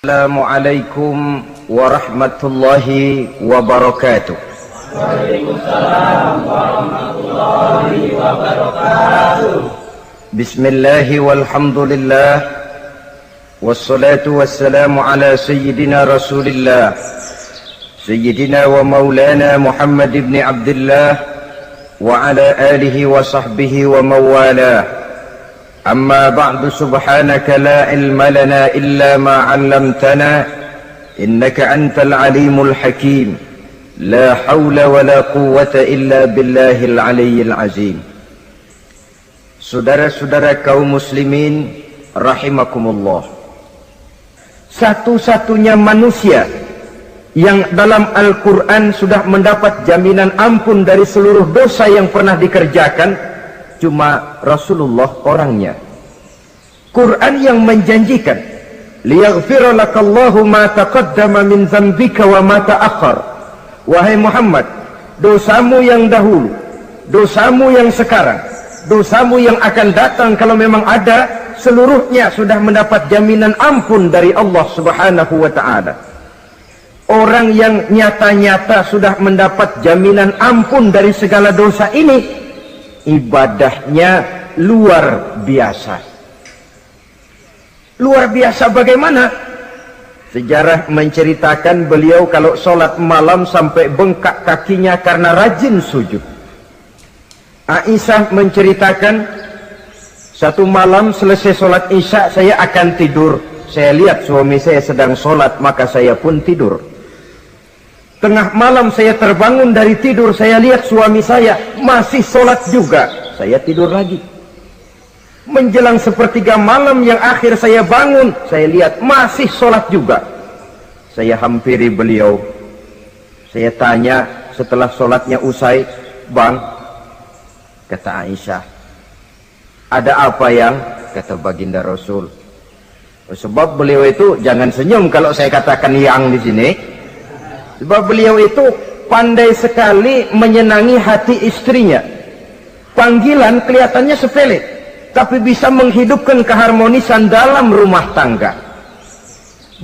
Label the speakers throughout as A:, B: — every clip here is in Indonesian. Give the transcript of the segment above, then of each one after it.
A: Assalamualaikum warahmatullahi wabarakatuh.
B: Waalaikumsalam warahmatullahi wabarakatuh.
A: Bismillahi walhamdulillah, wassalatu wassalamu ala sayyidina rasulillah, sayyidina wa maulana Muhammad ibn Abdullah wa ala alihi wa sahbihi wa mawalah. أما بعد سبحانك لا علم لنا إلا ما علمتنا إنك أنت العليم الحكيم لا حول ولا قوة إلا بالله العلي العظيم. Saudara-saudara kaum muslimin rahimakumullah, satu-satunya manusia yang dalam Al-Quran sudah mendapat jaminan ampun dari seluruh dosa yang pernah dikerjakan cuma Rasulullah orangnya. Quran yang menjanjikan liyaghfira lakallahu ma taqaddama min dzambika wa ma ta'akhkhar. Wahai Muhammad, dosamu yang dahulu, dosamu yang sekarang, dosamu yang akan datang kalau memang ada, seluruhnya sudah mendapat jaminan ampun dari Allah Subhanahu wa taala. Orang yang nyata-nyata sudah mendapat jaminan ampun dari segala dosa ini, ibadahnya luar biasa. Luar biasa bagaimana? Sejarah menceritakan beliau kalau sholat malam sampai bengkak kakinya karena rajin sujud. Aisyah menceritakan, satu malam selesai sholat isya saya akan tidur. Saya lihat suami saya sedang sholat, maka saya pun tidur. Tengah malam saya terbangun dari tidur, saya lihat suami saya masih sholat juga. Saya tidur lagi. Menjelang sepertiga malam yang akhir saya bangun, saya lihat masih sholat juga. Saya hampiri beliau. Saya tanya setelah sholatnya usai, "Bang," kata Aisyah, "ada apa yang?" Kata baginda Rasul. Sebab beliau itu, jangan senyum kalau saya katakan yang di sini. Sebab beliau itu pandai sekali menyenangi hati istrinya. Panggilan kelihatannya sepele, tapi bisa menghidupkan keharmonisan dalam rumah tangga.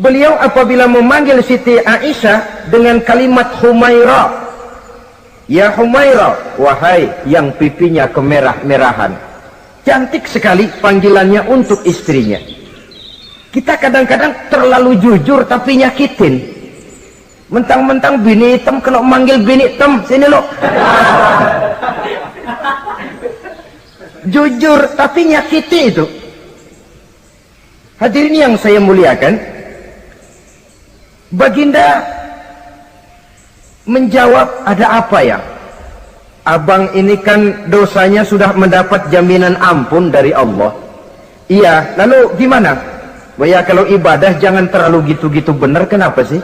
A: Beliau apabila memanggil Siti Aisyah dengan kalimat Humaira, "Ya Humaira," wahai yang pipinya kemerah-merahan. Cantik sekali panggilannya untuk istrinya. Kita kadang-kadang terlalu jujur tapi nyakitin. Mentang-mentang bini hitam kalau manggil bini hitam, sini lo. Jujur tapi nyakiti itu. Hadirin yang saya muliakan, baginda menjawab, "Ada apa ya? Abang ini kan dosanya sudah mendapat jaminan ampun dari Allah." "Iya, lalu gimana?" "Ya kalau ibadah jangan terlalu gitu-gitu benar, kenapa sih?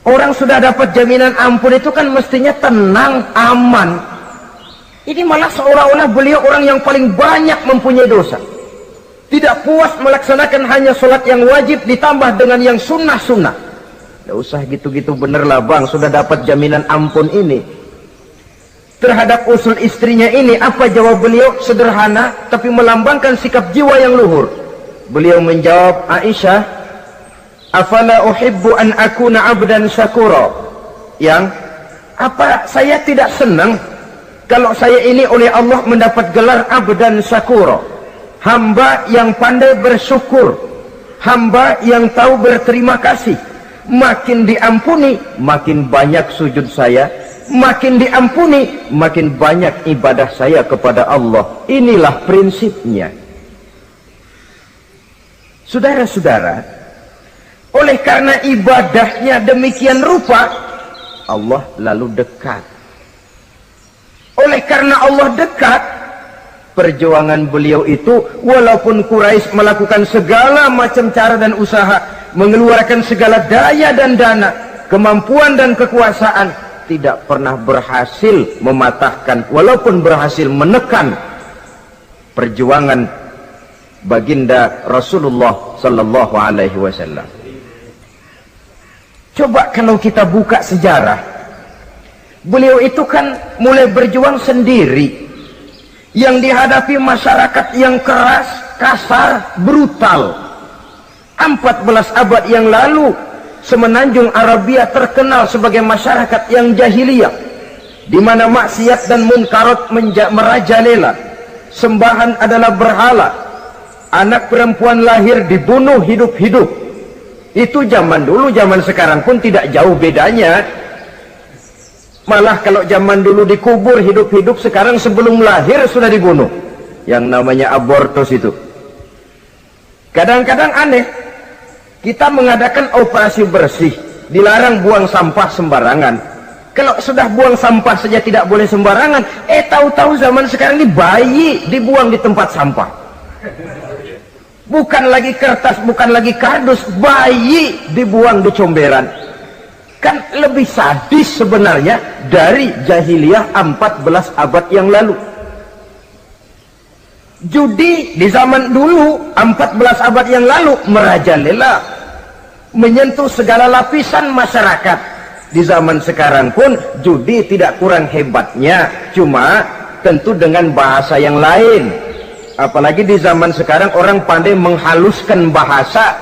A: Orang sudah dapat jaminan ampun itu kan mestinya tenang, aman. Ini malah seolah-olah beliau orang yang paling banyak mempunyai dosa. Tidak puas melaksanakan hanya sholat yang wajib ditambah dengan yang sunnah-sunnah. Tidak usah gitu-gitu bener lah bang, sudah dapat jaminan ampun ini." Terhadap usul istrinya ini, apa jawab beliau? Sederhana tapi melambangkan sikap jiwa yang luhur. Beliau menjawab, "Aisyah, afala uhibbu an akuna abdan syakura." Yang apa saya tidak senang kalau saya ini oleh Allah mendapat gelar abdan syakura, hamba yang pandai bersyukur, hamba yang tahu berterima kasih. Makin diampuni, makin banyak sujud saya. Makin diampuni, makin banyak ibadah saya kepada Allah. Inilah prinsipnya. Saudara-saudara, oleh karena ibadahnya demikian rupa, Allah lalu dekat. Oleh karena Allah dekat, perjuangan beliau itu, walaupun Quraisy melakukan segala macam cara dan usaha, mengeluarkan segala daya dan dana, kemampuan dan kekuasaan, tidak pernah berhasil mematahkan, walaupun berhasil menekan perjuangan baginda Rasulullah sallallahu alaihi wasallam. Coba kalau kita buka sejarah, beliau itu kan mulai berjuang sendiri, yang dihadapi masyarakat yang keras, kasar, brutal. 14 abad yang lalu, semenanjung Arabia terkenal sebagai masyarakat yang jahiliyah, di mana maksiat dan munkarat merajalela. Sembahan adalah berhala. Anak perempuan lahir dibunuh hidup-hidup. Itu zaman dulu, zaman sekarang pun tidak jauh bedanya. Malah kalau zaman dulu dikubur hidup-hidup, sekarang sebelum lahir sudah dibunuh. Yang namanya abortus itu. Kadang-kadang aneh, kita mengadakan operasi bersih, dilarang buang sampah sembarangan. Kalau sudah buang sampah saja tidak boleh sembarangan, tahu-tahu zaman sekarang ini bayi dibuang di tempat sampah. Bukan lagi kertas, bukan lagi kardus, bayi dibuang di comberan. Kan lebih sadis sebenarnya dari jahiliyah 14 abad yang lalu. Judi di zaman dulu 14 abad yang lalu merajalela, menyentuh segala lapisan masyarakat. Di zaman sekarang pun judi tidak kurang hebatnya, cuma tentu dengan bahasa yang lain. Apalagi di zaman sekarang orang pandai menghaluskan bahasa,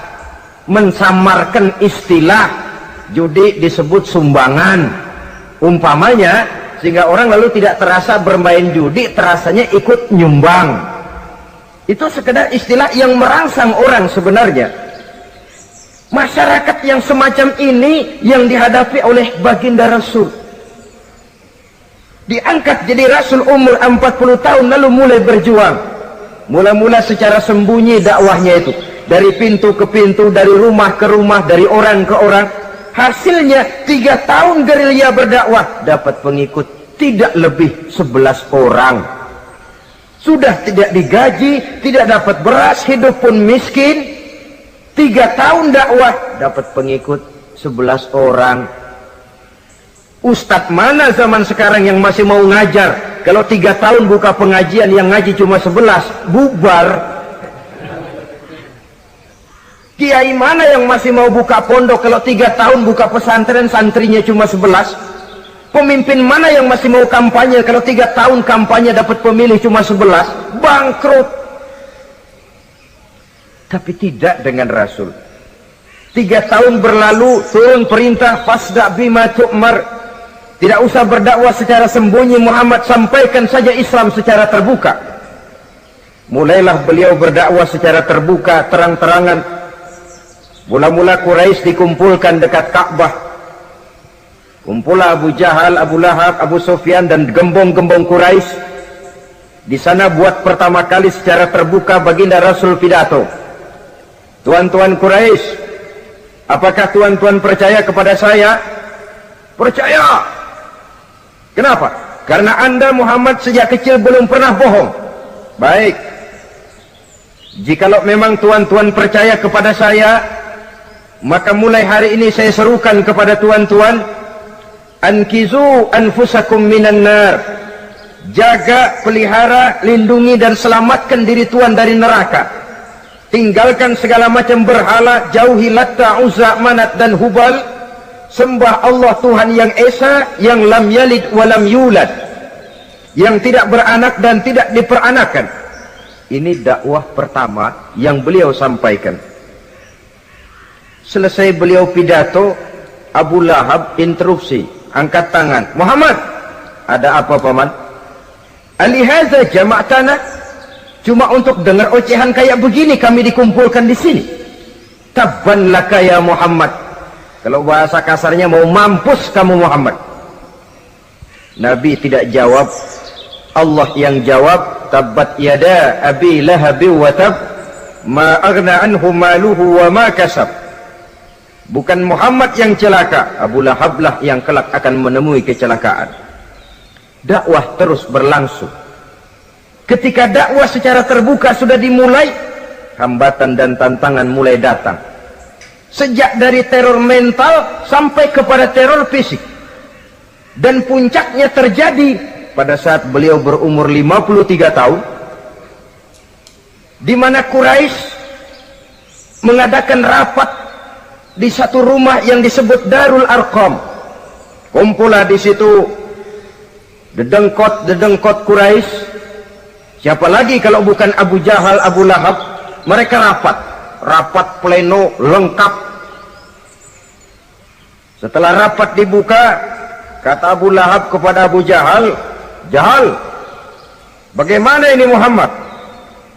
A: mensamarkan istilah. Judi disebut sumbangan umpamanya, sehingga orang lalu tidak terasa bermain judi, terasanya ikut nyumbang. Itu sekedar istilah yang merangsang orang sebenarnya. Masyarakat yang semacam ini yang dihadapi oleh baginda Rasul. Diangkat jadi Rasul umur 40 tahun lalu mulai berjuang. Mula-mula secara sembunyi dakwahnya itu. Dari pintu ke pintu, dari rumah ke rumah, dari orang ke orang. Hasilnya 3 tahun gerilya berdakwah, dapat pengikut tidak lebih 11 orang. Sudah tidak digaji, tidak dapat beras, hidup pun miskin. 3 tahun dakwah dapat pengikut 11 orang. Ustadz mana zaman sekarang yang masih mau ngajar? Kalau 3 tahun buka pengajian yang ngaji cuma 11, bubar. Kiai mana yang masih mau buka pondok kalau 3 tahun buka pesantren santrinya cuma 11? Pemimpin mana yang masih mau kampanye kalau 3 tahun kampanye dapat pemilih cuma 11? Bangkrut. Tapi tidak dengan Rasul. 3 tahun berlalu, turun perintah fasda bima tu'mar. Tidak usah berdakwah secara sembunyi, Muhammad sampaikan saja Islam secara terbuka. Mulailah beliau berdakwah secara terbuka, terang-terangan. Mula-mula Quraisy dikumpulkan dekat Ka'bah. Kumpulah Abu Jahal, Abu Lahab, Abu Sufyan dan gembong-gembong Quraisy. Di sana buat pertama kali secara terbuka baginda Rasul pidato. Tuan-tuan Quraisy, apakah tuan-tuan percaya kepada saya? Percaya. Kenapa? Karena Anda Muhammad sejak kecil belum pernah bohong. Baik. Jikalau memang tuan-tuan percaya kepada saya, maka mulai hari ini saya serukan kepada tuan-tuan, ankizu anfusakum minan nar. Jaga, pelihara, lindungi dan selamatkan diri tuan dari neraka. Tinggalkan segala macam berhala, jauhi Latta, Uzza, Manat dan Hubal. Sembah Allah Tuhan yang Esa, yang lam yalid wa lam yulad, yang tidak beranak dan tidak diperanakan. Ini dakwah pertama yang beliau sampaikan. Selesai beliau pidato, Abu Lahab interupsi, angkat tangan. Muhammad, ada apa paman? Alihaza jama'tana? Cuma untuk dengar ocehan kayak begini kami dikumpulkan di sini. Tabban laka ya Muhammad. Kalau bahasa kasarnya mau mampus kamu Muhammad. Nabi tidak jawab, Allah yang jawab. Tabbat yada abi lahabi wa tab, ma aghna anhu maluhu wa ma kasab. Bukan Muhammad yang celaka, Abu Lahab lah yang kelak akan menemui kecelakaan. Dakwah terus berlangsung. Ketika dakwah secara terbuka sudah dimulai, hambatan dan tantangan mulai datang. Sejak dari teror mental sampai kepada teror fisik. Dan puncaknya terjadi pada saat beliau berumur 53 tahun, di mana Quraisy mengadakan rapat di satu rumah yang disebut Darul Arqam. Kumpulah di situ dedengkot Quraisy. Siapa lagi kalau bukan Abu Jahal, Abu Lahab? Mereka rapat. rapat pleno lengkap. Setelah rapat dibuka, kata Abu Lahab kepada Abu Jahal, "Jahal, bagaimana ini Muhammad?"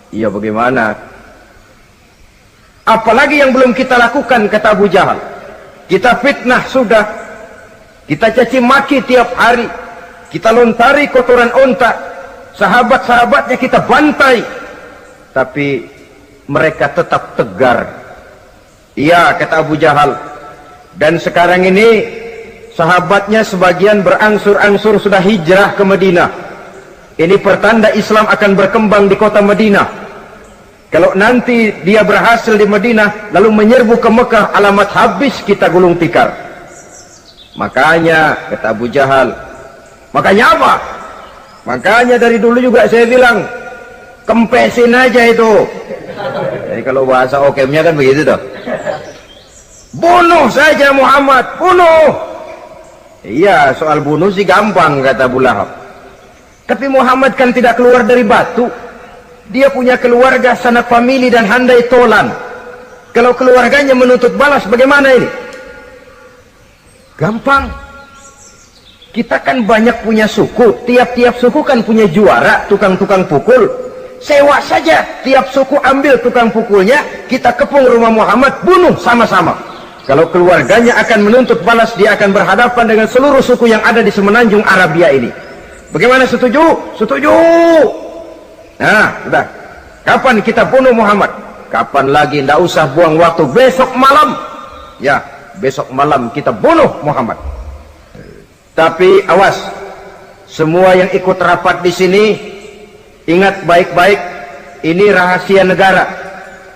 A: "Iya, bagaimana? Apalagi yang belum kita lakukan," kata Abu Jahal. "Kita fitnah sudah, kita caci maki tiap hari, kita lontari kotoran onta, sahabat-sahabatnya kita bantai, tapi mereka tetap tegar." "Iya," kata Abu Jahal, "dan sekarang ini sahabatnya sebagian berangsur-angsur sudah hijrah ke Madinah. Ini pertanda Islam akan berkembang di kota Madinah. Kalau nanti dia berhasil di Madinah lalu menyerbu ke Mekah, alamat habis kita gulung tikar." "Makanya," kata Abu Jahal, "makanya apa? Makanya dari dulu juga saya bilang, kempesin aja itu." Jadi kalau bahasa okemnya kan begitu toh. "Bunuh saja Muhammad, bunuh." "Iya, soal bunuh sih gampang," kata Abu Lahab. "Tapi Muhammad kan tidak keluar dari batu. Dia punya keluarga, sanak famili dan handai tolan. Kalau keluarganya menuntut balas, bagaimana ini?" "Gampang. Kita kan banyak punya suku. Tiap-tiap suku kan punya juara, tukang-tukang pukul. Sewa saja, tiap suku ambil tukang pukulnya, kita kepung rumah Muhammad, bunuh sama-sama. Kalau keluarganya akan menuntut balas, dia akan berhadapan dengan seluruh suku yang ada di semenanjung Arabia ini. Bagaimana, setuju?" "Setuju." "Nah, sudah. Kapan kita bunuh Muhammad?" "Kapan lagi, tidak usah buang waktu. Besok malam." "Ya, besok malam kita bunuh Muhammad. Tapi awas, semua yang ikut rapat di sini, ingat baik-baik, ini rahasia negara.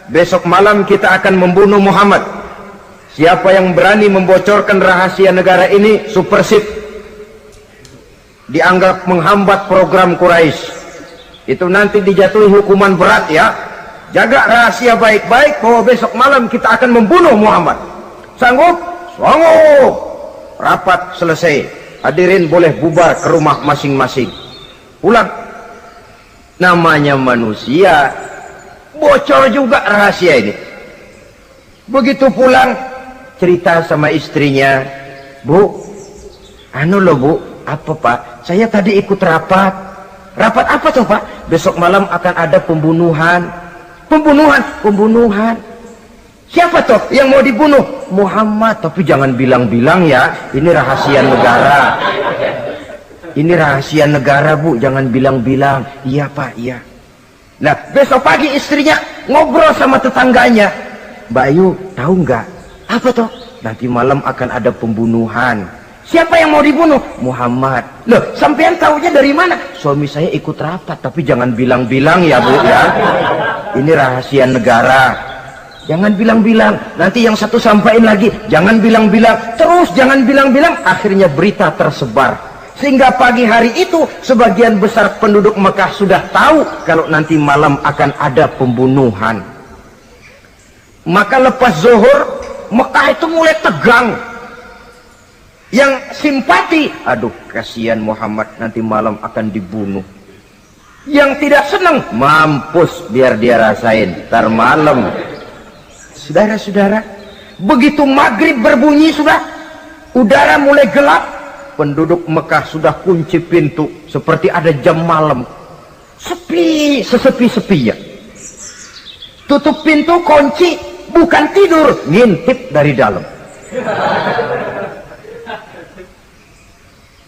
A: Besok malam kita akan membunuh Muhammad. Siapa yang berani membocorkan rahasia negara ini, supersip, dianggap menghambat program Quraisy. Itu nanti dijatuhi hukuman berat ya. Jaga rahasia baik-baik bahwa besok malam kita akan membunuh Muhammad. Sanggup?" "Sanggup." Rapat selesai. Hadirin boleh bubar ke rumah masing-masing. Pulang. Namanya manusia, bocor juga rahasia ini. Begitu pulang, cerita sama istrinya, "Bu, anu loh Bu." "Apa Pak?" "Saya tadi ikut rapat." "Rapat apa tuh Pak?" "Besok malam akan ada pembunuhan." "Pembunuhan?" "Pembunuhan." "Siapa toh yang mau dibunuh?" "Muhammad." "Tapi jangan bilang-bilang ya, ini rahasia negara." "Ini rahasia negara Bu, jangan bilang-bilang." "Iya Pak, iya." Nah, besok pagi istrinya ngobrol sama tetangganya, "Mbak Ayu, tahu nggak?" "Apa toh?" "Nanti malam akan ada pembunuhan." "Siapa yang mau dibunuh?" "Muhammad." "Loh, sampean tahunya dari mana?" "Suami saya ikut rapat." "Tapi jangan bilang-bilang ya Bu ya, ini rahasia negara. Jangan bilang-bilang, nanti yang satu sampaikan lagi, jangan bilang-bilang, terus jangan bilang-bilang." Akhirnya berita tersebar, sehingga pagi hari itu sebagian besar penduduk Mekah sudah tahu kalau nanti malam akan ada pembunuhan. Maka lepas zuhur, Mekah itu mulai tegang. Yang simpati, "Aduh kasihan Muhammad, nanti malam akan dibunuh." Yang tidak senang, "Mampus, biar dia rasain, ntar malam." Saudara-saudara, begitu maghrib berbunyi sudah, udara mulai gelap, penduduk Mekah sudah kunci pintu seperti ada jam malam. Sepi, sesepi-sepinya. Tutup pintu, kunci, bukan tidur, ngintip dari dalam.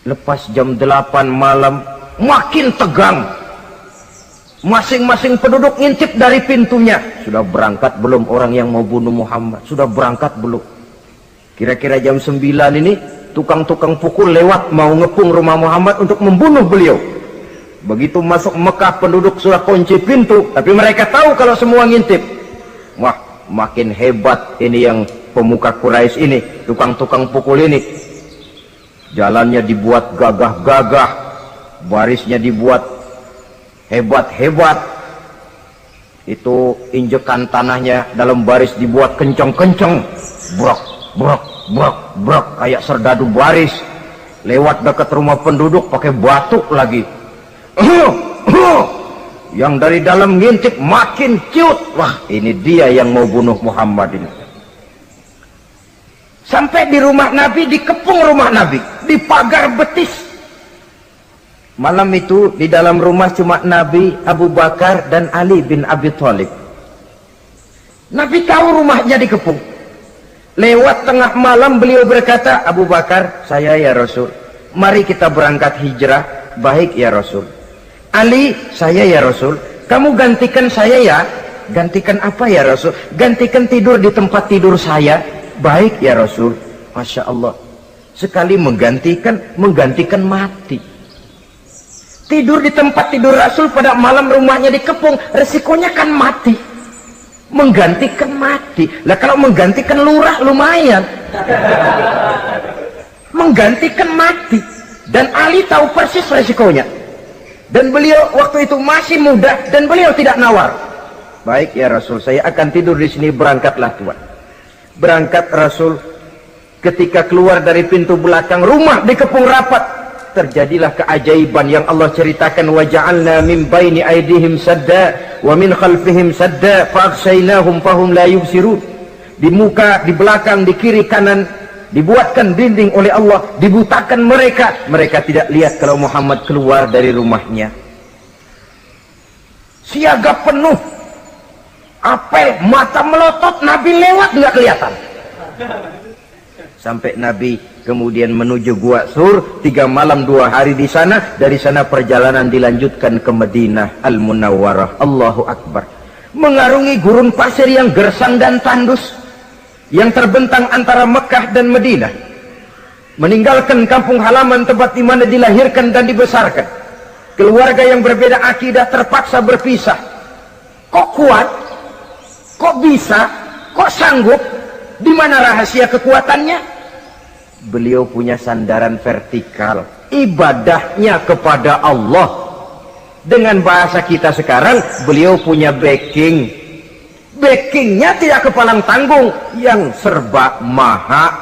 A: Lepas jam 8 malam, makin tegang. Masing-masing penduduk ngintip dari pintunya. Sudah berangkat belum orang yang mau bunuh Muhammad? Sudah berangkat belum? Kira-kira jam 9 ini, tukang-tukang pukul lewat mau ngepung rumah Muhammad untuk membunuh beliau. Begitu masuk Mekah, penduduk sudah kunci pintu, tapi mereka tahu kalau semua ngintip. Wah, makin hebat ini yang pemuka Quraisy ini, tukang-tukang pukul ini. Jalannya dibuat gagah-gagah, barisnya dibuat hebat-hebat. Itu injekan tanahnya dalam baris dibuat kencang-kencang, brok, brok, brok, brok, kayak serdadu baris. Lewat dekat rumah penduduk pakai batuk lagi. Yang dari dalam ngintip makin ciut. Wah, ini dia yang mau bunuh Muhammad ini. Sampai di rumah Nabi, dikepung rumah Nabi, di pagar betis. Malam itu di dalam rumah cuma Nabi, Abu Bakar dan Ali bin Abi Thalib. Nabi tahu rumahnya dikepung. Lewat tengah malam beliau berkata, Abu Bakar, saya ya Rasul, mari kita berangkat hijrah. Baik ya Rasul. Ali, saya ya Rasul, kamu gantikan saya ya. Gantikan apa ya Rasul? Gantikan tidur di tempat tidur saya. Baik ya Rasul. Masya Allah, sekali menggantikan mati. Tidur di tempat tidur Rasul pada malam rumahnya dikepung, resikonya kan mati. Menggantikan mati. Lah kalau menggantikan lurah lumayan. Menggantikan mati. Dan Ali tahu persis resikonya. Dan beliau waktu itu masih muda dan beliau tidak nawar. Baik ya Rasul, saya akan tidur di sini, berangkatlah Tuhan. Berangkat Rasul, ketika keluar dari pintu belakang rumah dikepung rapat, terjadilah keajaiban yang Allah ceritakan, wa ja'alna min baini aydihim sadda wa min khalfihim sadda fa aghshaynahum fahum la yubsirun. Di muka, di belakang, di kiri kanan dibuatkan dinding oleh Allah, dibutakan mereka tidak lihat kalau Muhammad keluar dari rumahnya. Siaga penuh, apel, mata melotot, Nabi lewat nggak kelihatan. Sampai Nabi kemudian menuju Gua Sur, 3 malam 2 hari di sana. Dari sana perjalanan dilanjutkan ke Madinah Al-Munawwarah. Allahu Akbar. Mengarungi gurun pasir yang gersang dan tandus, yang terbentang antara Mekah dan Madinah, meninggalkan kampung halaman tempat di mana dilahirkan dan dibesarkan. Keluarga yang berbeda akidah terpaksa berpisah. Kok kuat? Kok bisa? Kok sanggup? Di mana rahasia kekuatannya? Beliau punya sandaran vertikal, ibadahnya kepada Allah. Dengan bahasa kita sekarang, beliau punya backing. Backingnya tidak kepalang tanggung, yang serba maha.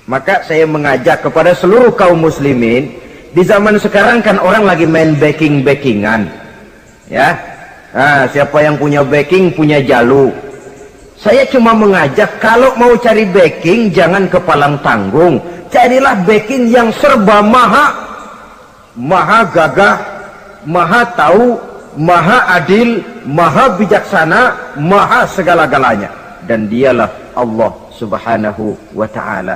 A: Maka saya mengajak kepada seluruh kaum muslimin, di zaman sekarang kan orang lagi main backingan, ya. Nah, siapa yang punya backing punya jalu. Saya cuma mengajak, kalau mau cari backing jangan kepalang tanggung, carilah backing yang serba maha. Maha gagah, maha tahu, maha adil, maha bijaksana, maha segala-galanya. Dan dialah Allah subhanahu wa ta'ala.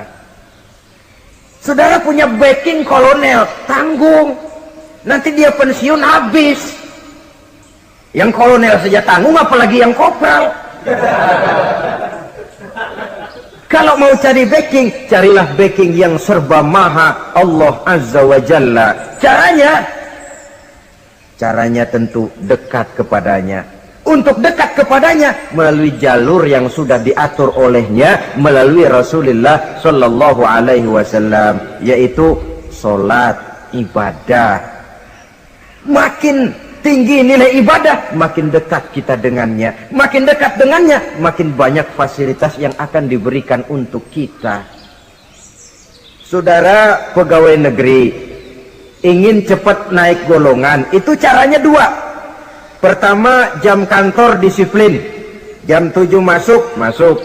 A: Saudara punya backing kolonel, tanggung. Nanti dia pensiun habis. Yang kolonel saja tanggung, apalagi yang kopral. Kalau mau cari backing, carilah backing yang serba maha, Allah azza wa jalla. Caranya tentu dekat kepadanya. Untuk dekat kepadanya melalui jalur yang sudah diatur olehnya, melalui Rasulullah Shallallahu Alaihi Wasallam, yaitu solat, ibadah. Makin tinggi nilai ibadah, makin dekat kita dengannya. Makin dekat dengannya, makin banyak fasilitas yang akan diberikan untuk kita. Saudara pegawai negeri ingin cepat naik golongan, itu caranya 2. Pertama, jam kantor disiplin. Jam 7 masuk,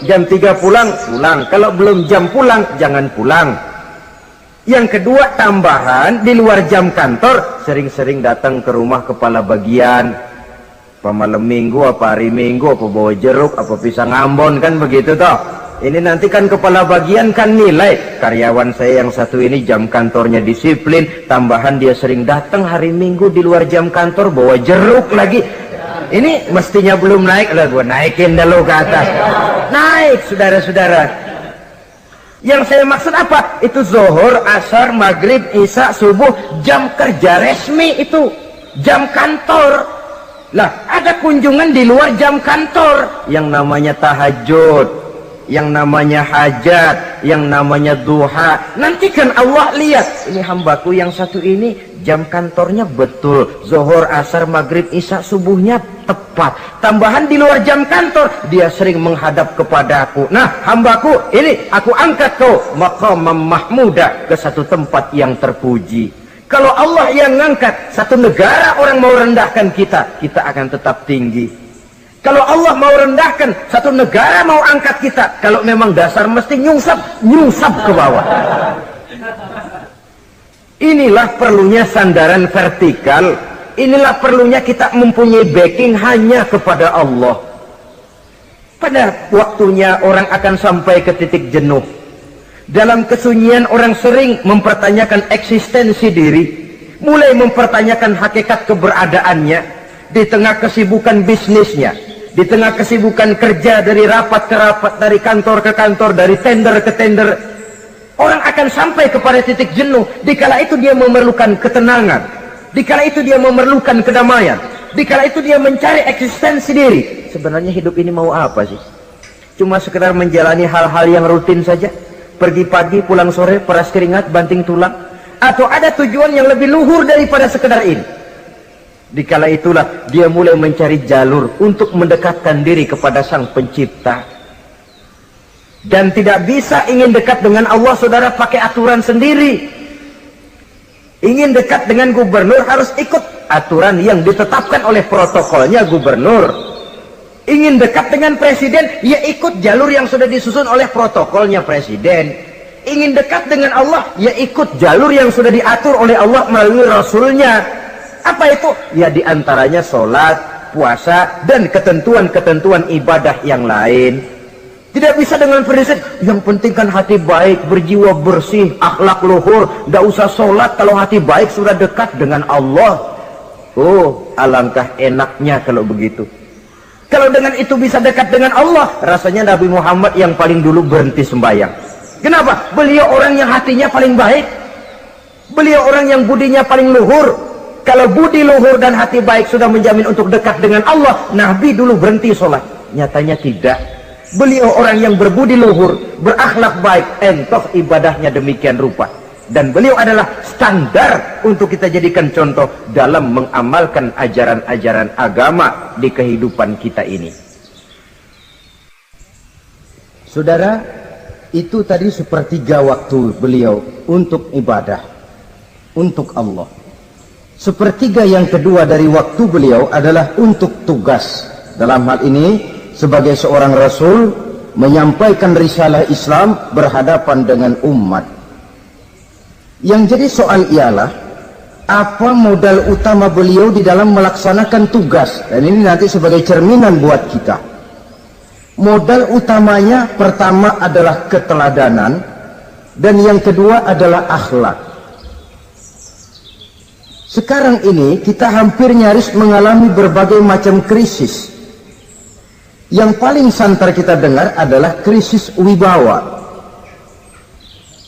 A: jam 3 pulang. Kalau belum jam pulang, jangan pulang. Yang kedua, tambahan, di luar jam kantor sering-sering datang ke rumah kepala bagian. Apa malam minggu, apa hari minggu, apa bawa jeruk, apa pisang Ambon, kan begitu toh. Ini nanti kan kepala bagian kan nilai, karyawan saya yang satu ini jam kantornya disiplin, tambahan dia sering datang hari minggu di luar jam kantor bawa jeruk lagi. Ini mestinya belum naik, lah gua naikin dulu ke atas. Naik, saudara-saudara. Yang saya maksud apa? Itu zuhur, asar, maghrib, isya, subuh, jam kerja resmi itu, jam kantor. Lah, ada kunjungan di luar jam kantor, yang namanya tahajud, yang namanya hajat, yang namanya duha. Nanti kan Allah lihat, ini hambaku yang satu ini jam kantornya betul, zuhur, asar, maghrib, isya, subuhnya tepat. Tambahan di luar jam kantor, dia sering menghadap kepadaku. Nah, hambaku ini aku angkat kau maqamam mahmudah, ke satu tempat yang terpuji. Kalau Allah yang ngangkat, satu negara orang mau rendahkan kita, kita akan tetap tinggi. Kalau Allah mau rendahkan, satu negara mau angkat kita, kalau memang dasar mesti nyungsap ke bawah. Inilah perlunya sandaran vertikal. Inilah perlunya kita mempunyai backing hanya kepada Allah. Pada waktunya orang akan sampai ke titik jenuh. Dalam kesunyian orang sering mempertanyakan eksistensi diri, mulai mempertanyakan hakikat keberadaannya di tengah kesibukan bisnisnya, di tengah kesibukan kerja dari rapat ke rapat, dari kantor ke kantor, dari tender ke tender. Orang akan sampai kepada titik jenuh. Dikala itu dia memerlukan ketenangan, dikala itu dia memerlukan kedamaian, dikala itu dia mencari eksistensi diri. Sebenarnya hidup ini mau apa sih? Cuma sekedar menjalani hal-hal yang rutin saja, pergi pagi pulang sore, peras keringat banting tulang, atau ada tujuan yang lebih luhur daripada sekedar ini? Dikala itulah dia mulai mencari jalur untuk mendekatkan diri kepada Sang Pencipta. Dan tidak bisa ingin dekat dengan Allah, saudara, pakai aturan sendiri. Ingin dekat dengan gubernur harus ikut aturan yang ditetapkan oleh protokolnya gubernur. Ingin dekat dengan presiden, ya ikut jalur yang sudah disusun oleh protokolnya presiden. Ingin dekat dengan Allah, ya ikut jalur yang sudah diatur oleh Allah melalui Rasulnya. Apa itu? Ya diantaranya sholat, puasa, dan ketentuan-ketentuan ibadah yang lain. Tidak bisa dengan prinsip, yang penting kan hati baik, berjiwa bersih, akhlak luhur, tidak usah sholat kalau hati baik sudah dekat dengan Allah. Oh, alangkah enaknya kalau begitu. Kalau dengan itu bisa dekat dengan Allah, rasanya Nabi Muhammad yang paling dulu berhenti sembahyang. Kenapa? Beliau orang yang hatinya paling baik. Beliau orang yang budinya paling luhur. Kalau budi luhur dan hati baik sudah menjamin untuk dekat dengan Allah, Nabi dulu berhenti sholat. Nyatanya tidak. Beliau orang yang berbudi luhur, berakhlak baik, entoh ibadahnya demikian rupa. Dan beliau adalah standar untuk kita jadikan contoh dalam mengamalkan ajaran-ajaran agama di kehidupan kita ini. Saudara, itu tadi sepertiga waktu beliau untuk ibadah, untuk Allah. Sepertiga yang kedua dari waktu beliau adalah untuk tugas. Dalam hal ini, sebagai seorang Rasul, menyampaikan risalah Islam berhadapan dengan umat. Yang jadi soal ialah, apa modal utama beliau di dalam melaksanakan tugas? Dan ini nanti sebagai cerminan buat kita. Modal utamanya pertama adalah keteladanan, dan yang kedua adalah akhlak. Sekarang ini kita hampir nyaris mengalami berbagai macam krisis. Yang paling santer kita dengar adalah krisis wibawa.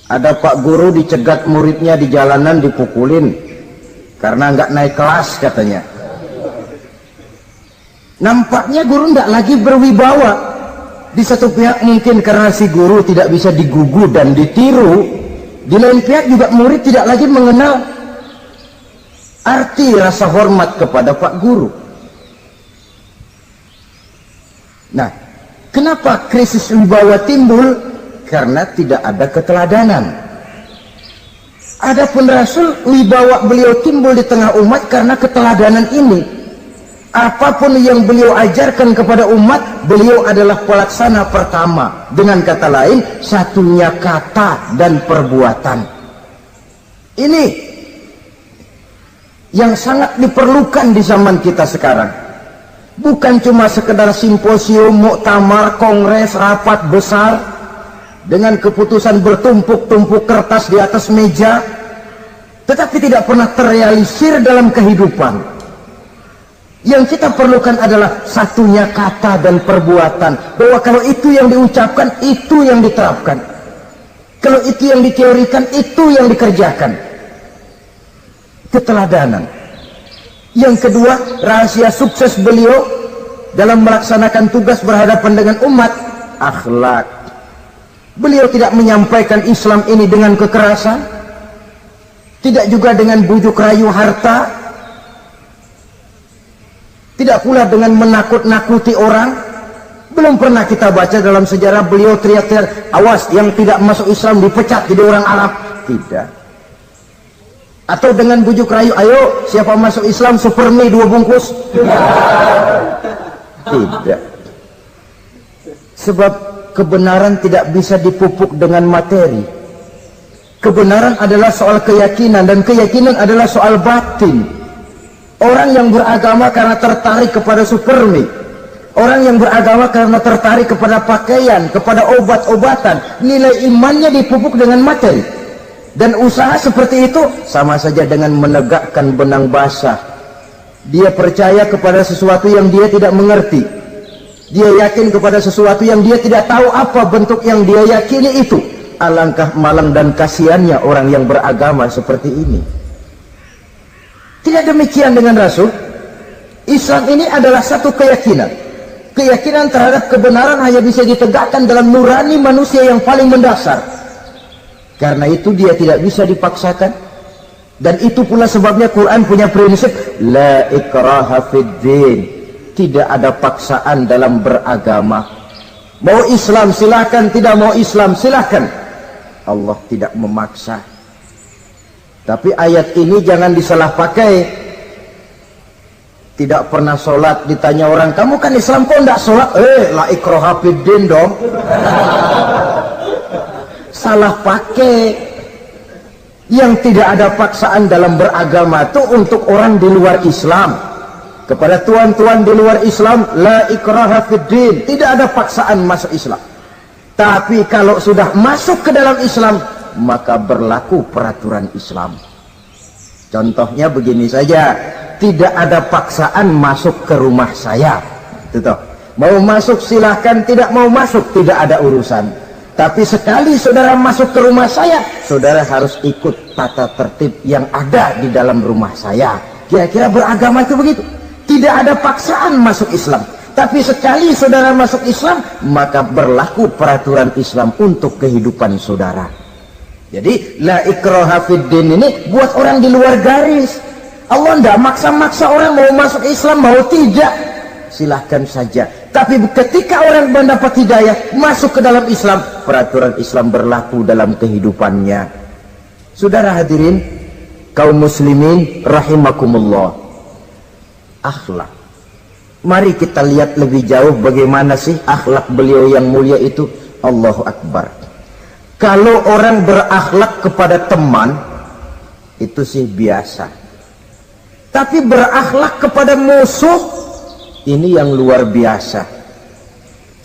A: Ada pak guru dicegat muridnya di jalanan, dipukulin karena nggak naik kelas katanya. Nampaknya guru nggak lagi berwibawa. Di satu pihak mungkin karena si guru tidak bisa digugu dan ditiru, di lain pihak juga murid tidak lagi mengenal arti rasa hormat kepada pak guru. Nah, kenapa krisis wibawa timbul? Karena tidak ada keteladanan. Adapun Rasul, wibawa beliau timbul di tengah umat karena keteladanan ini. Apapun yang beliau ajarkan kepada umat, beliau adalah pelaksana pertama. Dengan kata lain, satunya kata dan perbuatan. Ini yang sangat diperlukan di zaman kita sekarang. Bukan cuma sekedar simposium, muktamar, kongres, rapat besar dengan keputusan bertumpuk-tumpuk kertas di atas meja, tetapi tidak pernah terrealisir dalam kehidupan. Yang kita perlukan adalah satunya kata dan perbuatan, bahwa kalau itu yang diucapkan, itu yang diterapkan. Kalau itu yang diteorikan, itu yang dikerjakan. Keteladanan. Yang kedua, rahasia sukses beliau dalam melaksanakan tugas berhadapan dengan umat, akhlak. Beliau tidak menyampaikan Islam ini dengan kekerasan, tidak juga dengan bujuk rayu harta, tidak pula dengan menakut-nakuti orang. Belum pernah kita baca dalam sejarah beliau teriak-teriak, awas yang tidak masuk Islam dipecat jadi orang Arab. Tidak. Atau dengan bujuk rayu, ayo siapa masuk Islam super mie 2 bungkus? Tidak. Sebab kebenaran tidak bisa dipupuk dengan materi. Kebenaran adalah soal keyakinan, dan keyakinan adalah soal batin. Orang yang beragama karena tertarik kepada super mie, orang yang beragama karena tertarik kepada pakaian, kepada obat-obatan, nilai imannya dipupuk dengan materi. Dan usaha seperti itu sama saja dengan menegakkan benang basah. Dia percaya kepada sesuatu yang dia tidak mengerti. Dia yakin kepada sesuatu yang dia tidak tahu apa bentuk yang dia yakini itu. Alangkah malang dan kasihannya orang yang beragama seperti ini. Tidak demikian dengan Rasul. Islam ini adalah satu keyakinan. Keyakinan terhadap kebenaran hanya bisa ditegakkan dalam nurani manusia yang paling mendasar. Karena itu dia tidak bisa dipaksakan. Dan itu pula sebabnya Quran punya prinsip la ikraha fid din. Tidak ada paksaan dalam beragama. Mau Islam silahkan, tidak mau Islam silahkan. Allah tidak memaksa. Tapi ayat ini jangan disalah pakai. Tidak pernah sholat, ditanya orang, kamu kan Islam kok tidak sholat? La ikraha fid din dong. Salah pakai. Yang tidak ada paksaan dalam beragama itu untuk orang di luar Islam. Kepada tuan-tuan di luar Islam, la ikraha fid din, tidak ada paksaan masuk Islam. Tapi kalau sudah masuk ke dalam Islam, maka berlaku peraturan Islam. Contohnya begini saja, tidak ada paksaan masuk ke rumah saya. Itu toh. Mau masuk silahkan, tidak mau masuk tidak ada urusan. Tapi sekali saudara masuk ke rumah saya, saudara harus ikut tata tertib yang ada di dalam rumah saya. Kira-kira beragama itu begitu. Tidak ada paksaan masuk Islam. Tapi sekali saudara masuk Islam, maka berlaku peraturan Islam untuk kehidupan saudara. Jadi la ikraha fid din ini buat orang di luar garis. Allah tidak maksa-maksa orang mau masuk Islam, mau tidak, silahkan saja. Tapi ketika orang mendapat hidayah masuk ke dalam Islam, peraturan Islam berlaku dalam kehidupannya. Saudara hadirin kaum muslimin rahimakumullah, akhlak. Mari kita lihat lebih jauh bagaimana sih akhlak beliau yang mulia itu. Allahu Akbar. Kalau orang berakhlak kepada teman itu sih biasa. Tapi berakhlak kepada musuh, ini yang luar biasa.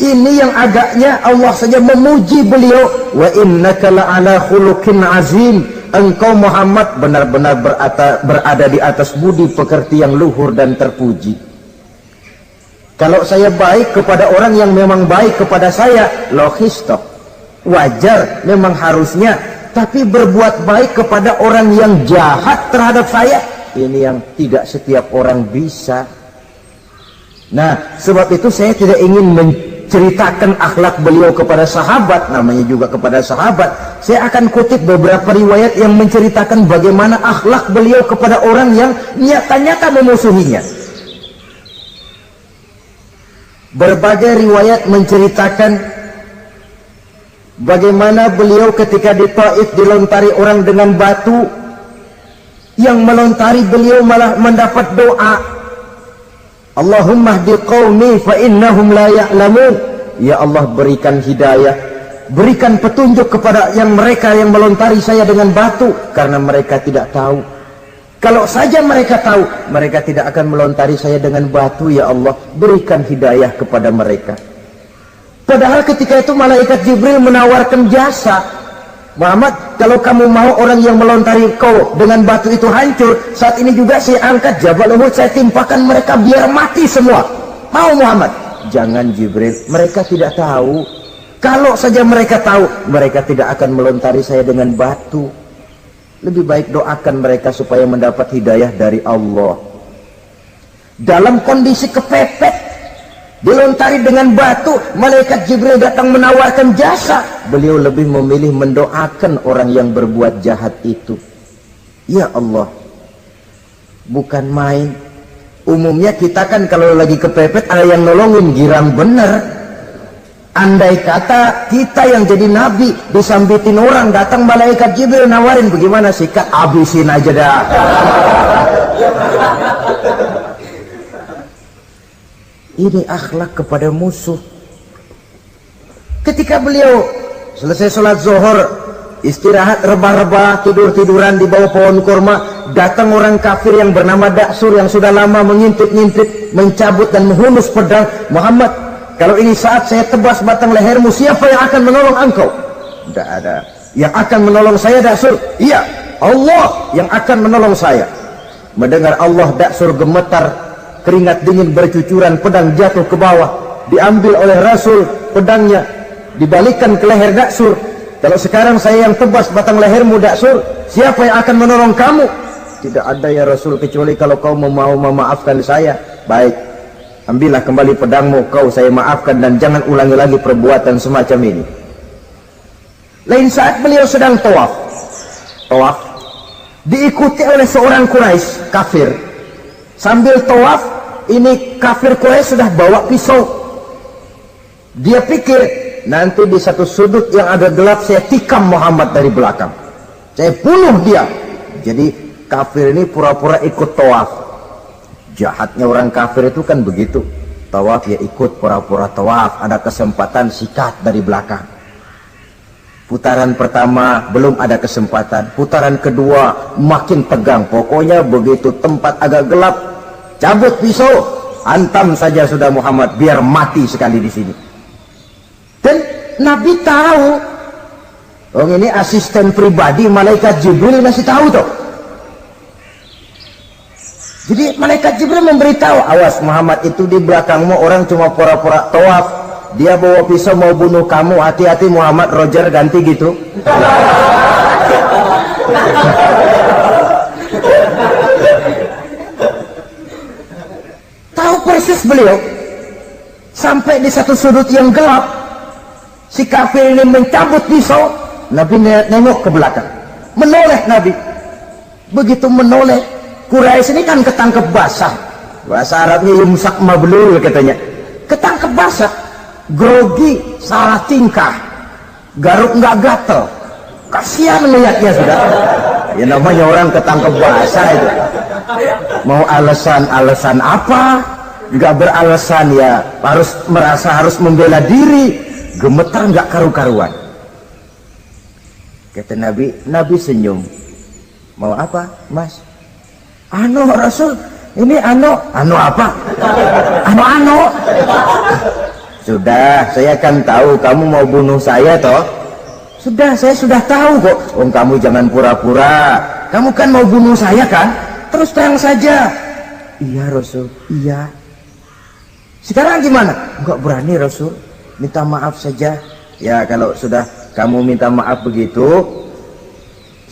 A: Ini yang agaknya Allah saja memuji beliau. Wa innaka la'ala khuluqin azim. Engkau Muhammad benar-benar berada di atas budi pekerti yang luhur dan terpuji. Kalau saya baik kepada orang yang memang baik kepada saya, logis toh, wajar, memang harusnya. Tapi berbuat baik kepada orang yang jahat terhadap saya, ini yang tidak setiap orang bisa. Nah, sebab itu saya tidak ingin menceritakan akhlak beliau kepada sahabat, namanya juga kepada sahabat. Saya akan kutip beberapa riwayat yang menceritakan bagaimana akhlak beliau kepada orang yang nyata-nyata memusuhinya. Berbagai riwayat menceritakan bagaimana beliau ketika di Taif dilontari orang dengan batu, yang melontari beliau malah mendapat doa, Allahumma hdi qaumi fa innahum la ya'lamun. Ya Allah, berikan hidayah, berikan petunjuk kepada yang mereka yang melontari saya dengan batu, karena mereka tidak tahu. Kalau saja mereka tahu, mereka tidak akan melontari saya dengan batu. Ya Allah, berikan hidayah kepada mereka. Padahal ketika itu malaikat Jibril menawarkan jasa, Muhammad, kalau kamu mau orang yang melontari kau dengan batu itu hancur, saat ini juga saya angkat Jabal Uhud, saya timpakan mereka biar mati semua. Mau Muhammad? Jangan Jibril, mereka tidak tahu. Kalau saja mereka tahu, mereka tidak akan melontari saya dengan batu. Lebih baik doakan mereka supaya mendapat hidayah dari Allah. Dalam kondisi kepepet, dilontari dengan batu, malaikat Jibril datang menawarkan jasa. Beliau lebih memilih mendoakan orang yang berbuat jahat itu. Ya Allah, bukan main. Umumnya kita kan kalau lagi kepepet ada yang nolongin, girang bener. Andai kata kita yang jadi nabi disambitin orang, datang malaikat Jibril nawarin, bagaimana sikap? Abisin aja dah. Ini akhlak kepada musuh. Ketika beliau selesai sholat zuhur, istirahat rebah-rebah, tidur-tiduran di bawah pohon kurma, datang orang kafir yang bernama Daksur yang sudah lama mengintip-ngintip, mencabut dan menghunus pedang. Muhammad, kalau ini saat saya tebas batang lehermu, siapa yang akan menolong engkau? Tidak ada. Yang akan menolong saya Daksur? Iya, Allah yang akan menolong saya. Mendengar Allah, Daksur gemetar, keringat dingin bercucuran, pedang jatuh ke bawah, diambil oleh Rasul pedangnya, dibalikkan ke leher Daksur. Kalau sekarang saya yang tebas batang lehermu Daksur, siapa yang akan menolong kamu? Tidak ada ya Rasul, kecuali kalau kau mau memaafkan saya. Baik, ambillah kembali pedangmu, kau saya maafkan, dan jangan ulangi lagi perbuatan semacam ini. Lain saat beliau sedang tawaf, diikuti oleh seorang Quraisy kafir. Sambil tawaf, ini kafir Quraisy sudah bawa pisau. Dia pikir, nanti di satu sudut yang agak gelap saya tikam Muhammad dari belakang, saya bunuh dia. Jadi kafir ini pura-pura ikut tawaf. Jahatnya orang kafir itu kan begitu, tawaf ya ikut pura-pura tawaf, ada kesempatan sikat dari belakang. Putaran pertama belum ada kesempatan, putaran kedua makin tegang. Pokoknya begitu tempat agak gelap, cabut pisau, hantam saja sudah Muhammad, biar mati sekali di sini. Dan Nabi tahu, oh ini asisten pribadi malaikat Jibril, masih tahu tuh. Jadi malaikat Jibril memberitahu, awas Muhammad, itu di belakangmu orang cuma pura-pura tawaf, dia bawa pisau mau bunuh kamu, hati-hati Muhammad. Roger ganti gitu. Tahu persis beliau. Sampai di satu sudut yang gelap, si kafir ini mencabut pisau. Nabi nengok ke belakang, menoleh Nabi. Begitu menoleh, Quraisy ini kan ketangkep basah, bahasa Arabnya yumsak mablul katanya, ketangkep basah, grogi, salah tingkah, garuk nggak gatel, kasihan melihatnya sudah. Ya namanya orang ketangkep basah itu, mau alasan apa? Nggak beralasan ya, harus merasa harus membela diri, gemetar nggak karu-karuan. Kata Nabi senyum. Mau apa, Mas? Ano Rasul, ini ano apa? Ano. Sudah, saya kan tahu kamu mau bunuh saya toh. Sudah, saya sudah tahu kok. Kamu jangan pura-pura. Kamu kan mau bunuh saya kan? Terus terang saja. Iya Rasul, iya. Sekarang gimana? Enggak berani Rasul, minta maaf saja. Ya kalau sudah kamu minta maaf begitu,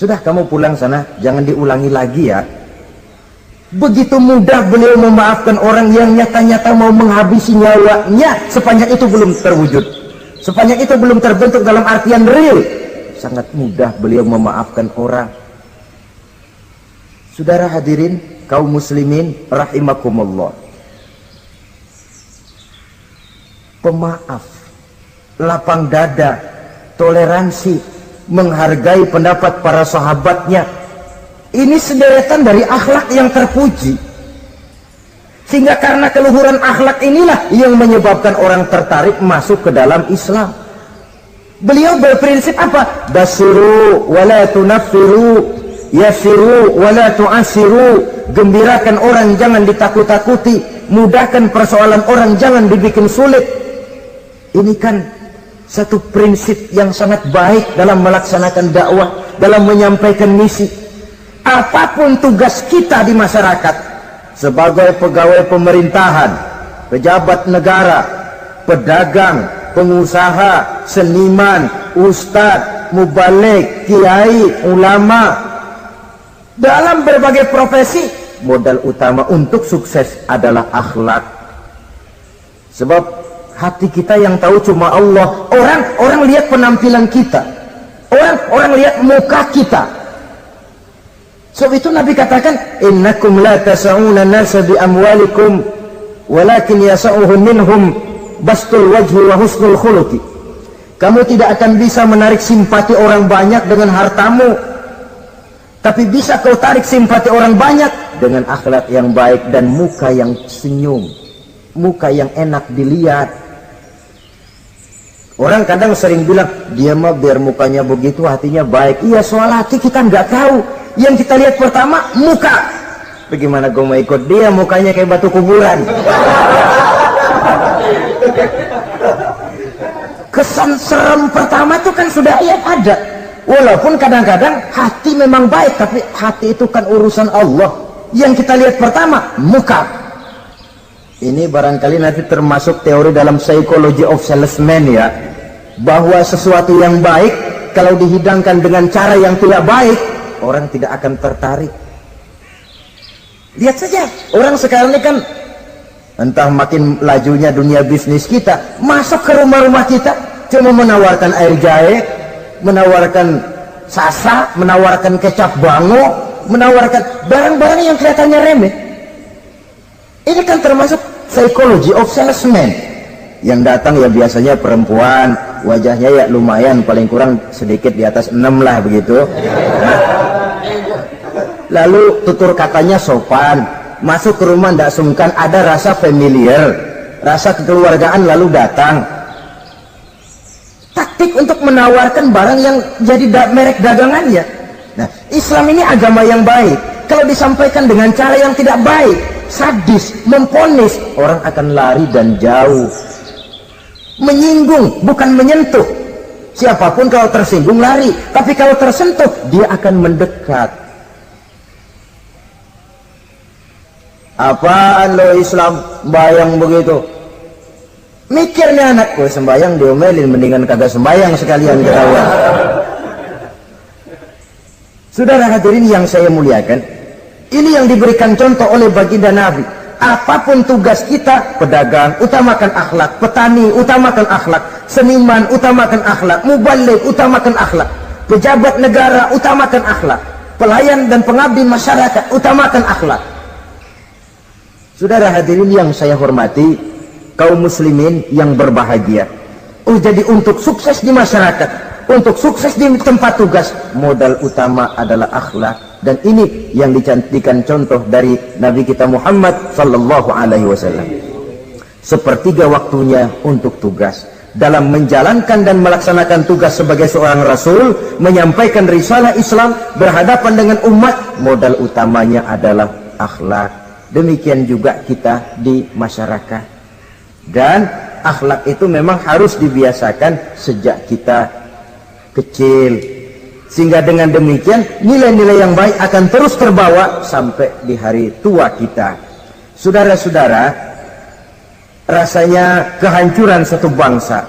A: sudah kamu pulang sana, jangan diulangi lagi ya. Begitu mudah beliau memaafkan orang yang nyata-nyata mau menghabisi nyawanya, sepanjang itu belum terwujud, sepanjang itu belum terbentuk dalam artian real. Sangat mudah beliau memaafkan orang. Saudara hadirin kaum muslimin rahimakumullah, pemaaf, lapang dada, toleransi, menghargai pendapat para sahabatnya, ini sederetan dari akhlak yang terpuji. Sehingga karena keluhuran akhlak inilah yang menyebabkan orang tertarik masuk ke dalam Islam. Beliau berprinsip apa? Basiru wala tunaffiru, yasiru wala tu'asiru. Gembirakan orang, jangan ditakut-takuti. Mudahkan persoalan orang, jangan dibikin sulit. Ini kan satu prinsip yang sangat baik dalam melaksanakan dakwah, dalam menyampaikan misi. Apapun tugas kita di masyarakat, sebagai pegawai pemerintahan, pejabat negara, pedagang, pengusaha, seniman, ustadz, mubaligh, kiai, ulama, dalam berbagai profesi, modal utama untuk sukses adalah akhlak. Sebab hati kita yang tahu cuma Allah. Orang lihat penampilan kita, orang lihat muka kita. Sebab itu Nabi katakan, innakum la tas'una nasa bi amwalikum walakin yas'uhum minhum bastul wajhi wa husnul khuluqi. Kamu tidak akan bisa menarik simpati orang banyak dengan hartamu, tapi bisa kau tarik simpati orang banyak dengan akhlak yang baik dan muka yang senyum, muka yang enak dilihat. Orang kadang sering bilang, dia mah biar mukanya begitu hatinya baik. Iya, soal hati kita nggak tahu. Yang kita lihat pertama muka. Bagaimana gue mau ikut dia, mukanya kayak batu kuburan. Kesan serem pertama itu kan sudah ada. Walaupun kadang-kadang hati memang baik, tapi hati itu kan urusan Allah. Yang kita lihat pertama muka. Ini barangkali nanti termasuk teori dalam psychology of salesman ya, bahwa sesuatu yang baik kalau dihidangkan dengan cara yang tidak baik, orang tidak akan tertarik. Lihat saja, orang sekarang ini kan entah makin lajunya dunia bisnis kita, masuk ke rumah-rumah kita cuma menawarkan air jahe, menawarkan sasa, menawarkan kecap bango, menawarkan barang-barang yang kelihatannya remeh. Ini kan termasuk psychology of salesman. Yang datang ya biasanya perempuan, wajahnya ya lumayan, paling kurang sedikit di atas 6 lah begitu. Lalu tutur katanya sopan, masuk ke rumah tidak sungkan, ada rasa familiar, rasa kekeluargaan, lalu datang. Taktik untuk menawarkan barang yang jadi merek dagangannya. Nah, Islam ini agama yang baik. Kalau disampaikan dengan cara yang tidak baik, sadis, memponis, orang akan lari dan jauh. Menyinggung, bukan menyentuh. Siapapun kalau tersinggung lari, tapi kalau tersentuh dia akan mendekat. Apaan lo Islam sembayang begitu? Mikirnya anak, gue sembayang diomelin, mendingan kagak sembayang sekalian ketahuan. Saudara hadirin yang saya muliakan, ini yang diberikan contoh oleh baginda Nabi. Apapun tugas kita, pedagang utamakan akhlak, petani utamakan akhlak, seniman utamakan akhlak, mubaligh utamakan akhlak, pejabat negara utamakan akhlak, pelayan dan pengabdi masyarakat utamakan akhlak. Saudara hadirin yang saya hormati, kaum muslimin yang berbahagia. Jadi untuk sukses di masyarakat, untuk sukses di tempat tugas, modal utama adalah akhlak. Dan ini yang dicantikan contoh dari Nabi kita Muhammad sallallahu alaihi wasallam. Sepertiga waktunya untuk tugas. Dalam menjalankan dan melaksanakan tugas sebagai seorang rasul, menyampaikan risalah Islam, berhadapan dengan umat, modal utamanya adalah akhlak. Demikian juga kita di masyarakat. Dan akhlak itu memang harus dibiasakan sejak kita kecil, sehingga dengan demikian nilai-nilai yang baik akan terus terbawa sampai di hari tua kita. Saudara-saudara, rasanya kehancuran satu bangsa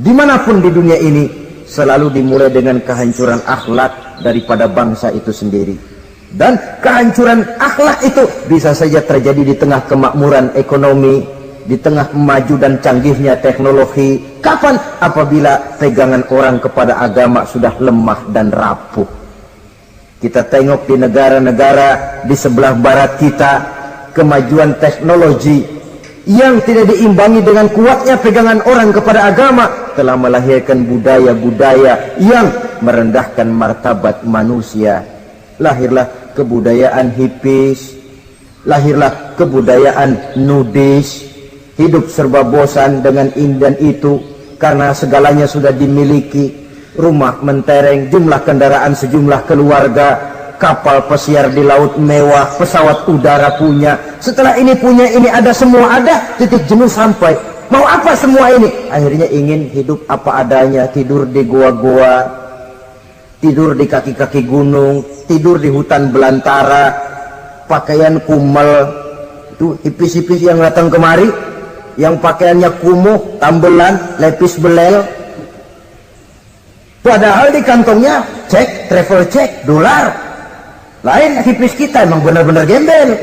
A: dimanapun di dunia ini selalu dimulai dengan kehancuran akhlak daripada bangsa itu sendiri. Dan kehancuran akhlak itu bisa saja terjadi di tengah kemakmuran ekonomi, di tengah maju dan canggihnya teknologi. Kapan? Apabila pegangan orang kepada agama sudah lemah dan rapuh. Kita tengok di negara-negara di sebelah barat kita, kemajuan teknologi yang tidak diimbangi dengan kuatnya pegangan orang kepada agama telah melahirkan budaya-budaya yang merendahkan martabat manusia. Lahirlah kebudayaan hipis, lahirlah kebudayaan nudis, hidup serba bosan dengan ini dan itu karena segalanya sudah dimiliki, rumah mentereng, jumlah kendaraan sejumlah keluarga, kapal pesiar di laut mewah, pesawat udara punya, setelah ini punya ini ada, semua ada, titik jenuh sampai. Mau apa semua ini? Akhirnya ingin hidup apa adanya, tidur di goa-goa, tidur di kaki-kaki gunung, tidur di hutan belantara, pakaian kumel. Itu hipis-hipis yang datang kemari, yang pakaiannya kumuh, tambelan, lepis belel, padahal di kantongnya cek, travel cek, dolar. Lain hipis kita, emang benar-benar gembel.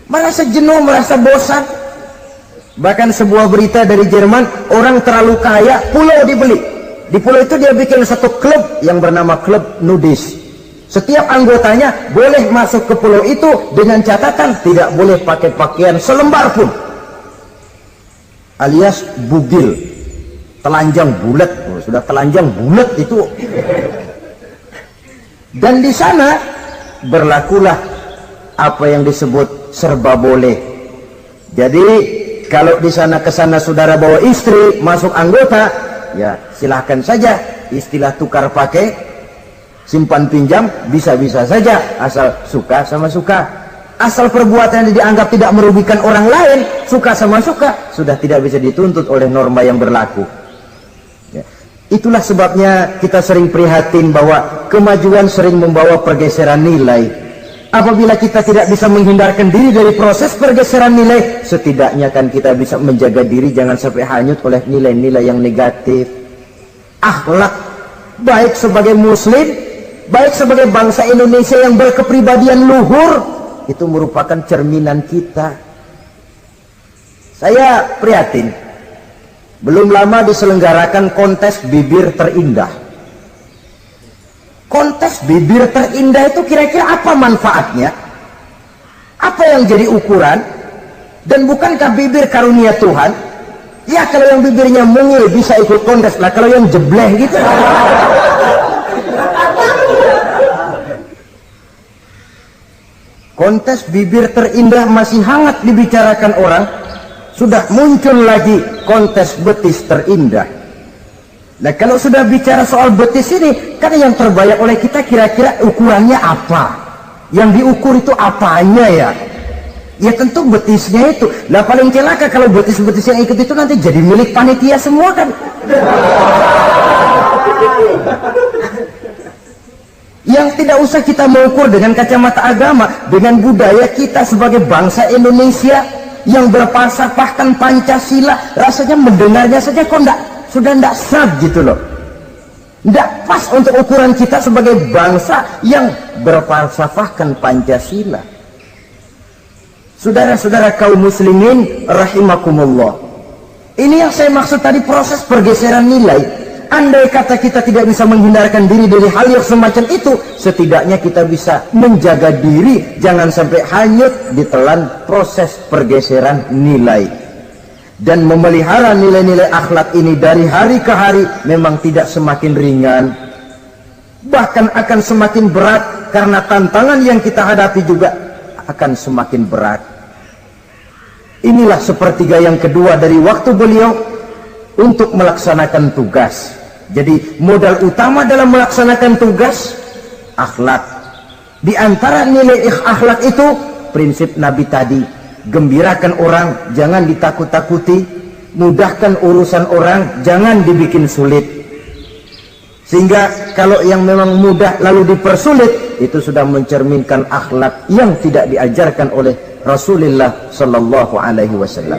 A: Merasa jenuh, merasa bosan. Bahkan sebuah berita dari Jerman, orang terlalu kaya, pulau dibeli. Di pulau itu dia bikin satu klub yang bernama klub nudis. Setiap anggotanya boleh masuk ke pulau itu dengan catatan tidak boleh pakai pakaian selembar pun, alias bugil, telanjang bulat. Sudah telanjang bulat itu. Dan di sana berlakulah apa yang disebut serba boleh. Jadi kalau di sana kesana saudara bawa istri masuk anggota, ya silahkan saja. Istilah tukar pakai, simpan pinjam, bisa-bisa saja, asal suka sama suka. Asal perbuatan yang dianggap tidak merugikan orang lain, suka sama suka, sudah tidak bisa dituntut oleh norma yang berlaku. Ya. Itulah sebabnya kita sering prihatin bahwa kemajuan sering membawa pergeseran nilai. Apabila kita tidak bisa menghindarkan diri dari proses pergeseran nilai, setidaknya kan kita bisa menjaga diri jangan sampai hanyut oleh nilai-nilai yang negatif. Akhlak, baik sebagai muslim, baik sebagai bangsa Indonesia yang berkepribadian luhur, itu merupakan cerminan kita. Saya prihatin, belum lama diselenggarakan kontes bibir terindah. Kontes bibir terindah itu kira-kira apa manfaatnya? Apa yang jadi ukuran? Dan bukankah bibir karunia Tuhan? Ya kalau yang bibirnya mungil bisa ikut kontes lah, kalau yang jebleh gitu. Kontes bibir terindah masih hangat dibicarakan orang. Sudah muncul lagi kontes betis terindah. Nah kalau sudah bicara soal betis ini, kan yang terbayang oleh kita kira-kira ukurannya apa? Yang diukur itu apanya ya? Ya tentu betisnya itu. Nah paling celaka kalau betis-betis yang ikut itu nanti jadi milik panitia semua kan. Yang tidak usah kita mengukur dengan kacamata agama, dengan budaya kita sebagai bangsa Indonesia yang berfalsafahkan Pancasila, rasanya mendengarnya saja kok sudah tidak sah gitu loh. Tidak pas untuk ukuran kita sebagai bangsa yang berfalsafahkan Pancasila. Saudara-saudara kaum muslimin rahimakumullah, ini yang saya maksud tadi, proses pergeseran nilai. Andai kata kita tidak bisa menghindarkan diri dari hal yang semacam itu, setidaknya kita bisa menjaga diri jangan sampai hanyut ditelan proses pergeseran nilai. Dan memelihara nilai-nilai akhlak ini dari hari ke hari memang tidak semakin ringan, bahkan akan semakin berat, karena tantangan yang kita hadapi juga akan semakin berat. Inilah sepertiga yang kedua dari waktu beliau untuk melaksanakan tugas. Jadi modal utama dalam melaksanakan tugas akhlak. Di antara nilai akhlak itu prinsip Nabi tadi, gembirakan orang, jangan ditakut-takuti, mudahkan urusan orang, jangan dibikin sulit. Sehingga kalau yang memang mudah lalu dipersulit, itu sudah mencerminkan akhlak yang tidak diajarkan oleh Rasulullah sallallahu alaihi wasallam.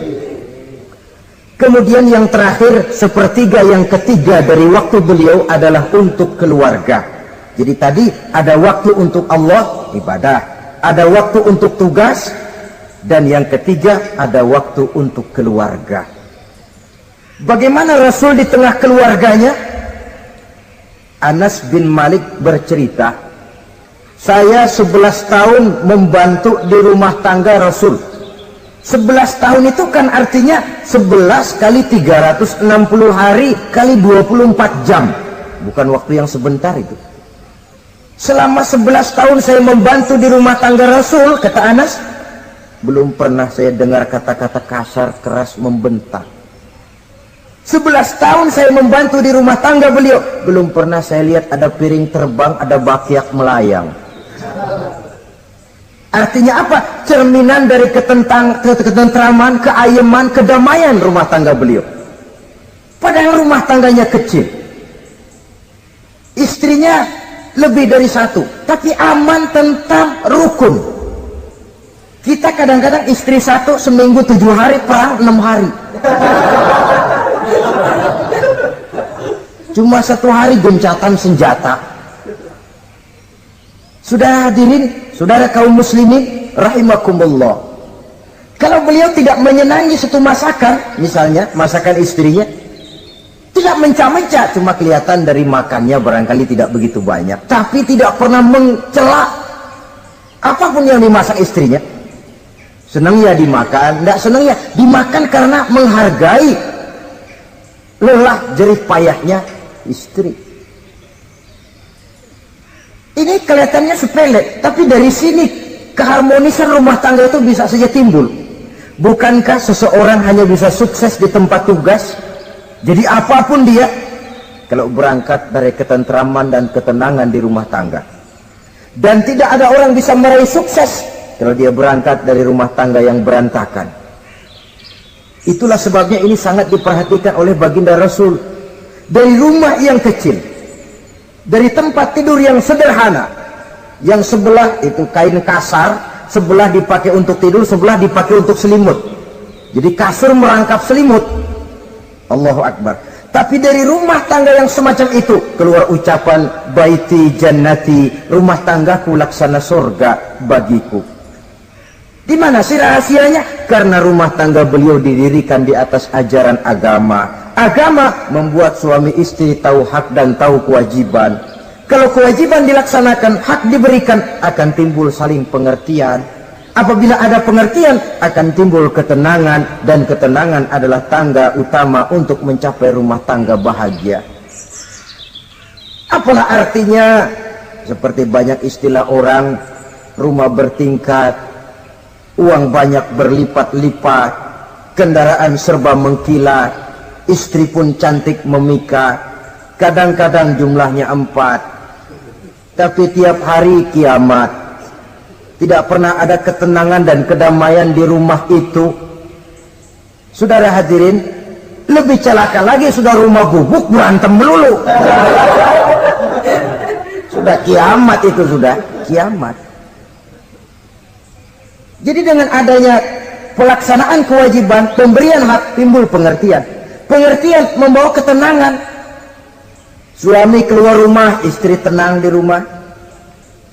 A: Kemudian yang terakhir, sepertiga yang ketiga dari waktu beliau adalah untuk keluarga. Jadi tadi ada waktu untuk Allah, ibadah, ada waktu untuk tugas, dan yang ketiga ada waktu untuk keluarga. Bagaimana Rasul di tengah keluarganya? Anas bin Malik bercerita, saya 11 tahun membantu di rumah tangga Rasul. 11 tahun itu kan artinya 11 kali 360 hari kali 24 jam. Bukan waktu yang sebentar itu. Selama 11 tahun saya membantu di rumah tangga Rasul, kata Anas, belum pernah saya dengar kata-kata kasar, keras, membentak. 11 tahun saya membantu di rumah tangga beliau, belum pernah saya lihat ada piring terbang, ada bakyak melayang. Artinya apa? Cerminan dari ketentraman, keayeman, kedamaian rumah tangga beliau. Padahal rumah tangganya kecil, istrinya lebih dari satu, tapi aman, tentram, rukun. Kita kadang-kadang istri satu seminggu 7 hari, perang 6 hari. Cuma 1 hari gencatan senjata. Sudah hadirin, saudara kaum muslimin rahimakumullah, kalau beliau tidak menyenangi satu masakan, misalnya masakan istrinya, tidak
C: Tidak mencak-mencak, cuma kelihatan dari makannya barangkali tidak begitu banyak. Tapi tidak pernah mencela apapun yang dimasak istrinya. Senang ya dimakan, tidak senang ya dimakan karena menghargai lelah jerih payahnya istri. Ini kelihatannya sepele, tapi dari sini keharmonisan rumah tangga itu bisa saja timbul. Bukankah seseorang hanya bisa sukses di tempat tugas? Jadi apapun dia, kalau berangkat dari ketentraman dan ketenangan di rumah tangga. Dan tidak ada orang bisa meraih sukses kalau dia berangkat dari rumah tangga yang berantakan. Itulah sebabnya ini sangat diperhatikan oleh baginda Rasul. Dari rumah yang kecil, dari tempat tidur yang sederhana, yang sebelah itu kain kasar, sebelah dipakai untuk tidur, sebelah dipakai untuk selimut. Jadi kasur merangkap selimut. Allahu Akbar. Tapi dari rumah tangga yang semacam itu keluar ucapan baiti jannati, rumah tanggaku laksana surga bagiku. Di mana sih rahasianya? Karena rumah tangga beliau didirikan di atas ajaran agama. Agama membuat suami istri tahu hak dan tahu kewajiban. Kalau kewajiban dilaksanakan, hak diberikan, akan timbul saling pengertian. Apabila ada pengertian, akan timbul ketenangan, dan ketenangan adalah tangga utama untuk mencapai rumah tangga bahagia. Apalah artinya? Seperti banyak istilah orang, rumah bertingkat, uang banyak berlipat-lipat, kendaraan serba mengkilat, istri pun cantik memikat, kadang-kadang jumlahnya 4, tapi tiap hari kiamat. Tidak pernah ada ketenangan dan kedamaian di rumah itu. Saudara hadirin, lebih celaka lagi sudah rumah gubuk berantem melulu. Sudah kiamat itu, sudah kiamat. Jadi dengan adanya pelaksanaan kewajiban, pemberian hak, timbul pengertian. Pengertian membawa ketenangan. Suami keluar rumah, istri tenang di rumah.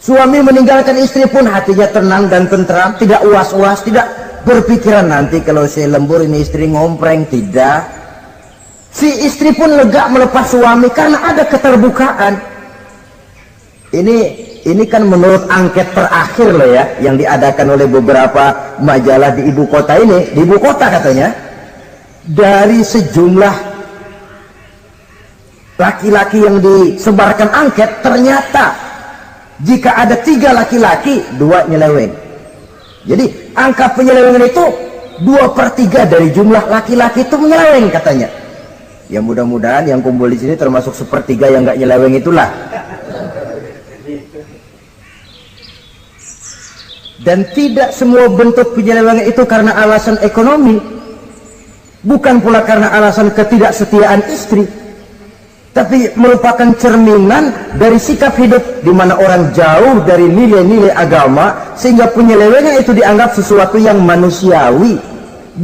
C: Suami meninggalkan istri pun hatinya tenang dan tentram, tidak uas-uas, tidak berpikiran nanti kalau saya lembur ini istri ngompreng, tidak. Si istri pun lega melepas suami karena ada keterbukaan. Ini kan menurut angket terakhir loh ya, yang diadakan oleh beberapa majalah di ibu kota ini, di ibu kota katanya, dari sejumlah laki-laki yang disebarkan angket, ternyata jika ada 3 laki-laki, 2 nyeleweng. Jadi angka penyelewengan itu 2/3 dari jumlah laki-laki itu menyeleweng katanya. Ya mudah-mudahan yang kumpul di sini termasuk 1/3 yang nggak nyeleweng itulah. Dan tidak semua bentuk penyelewengan itu karena alasan ekonomi, bukan pula karena alasan ketidaksetiaan istri, tapi merupakan cerminan dari sikap hidup di mana orang jauh dari nilai-nilai agama, sehingga penyelewengan itu dianggap sesuatu yang manusiawi,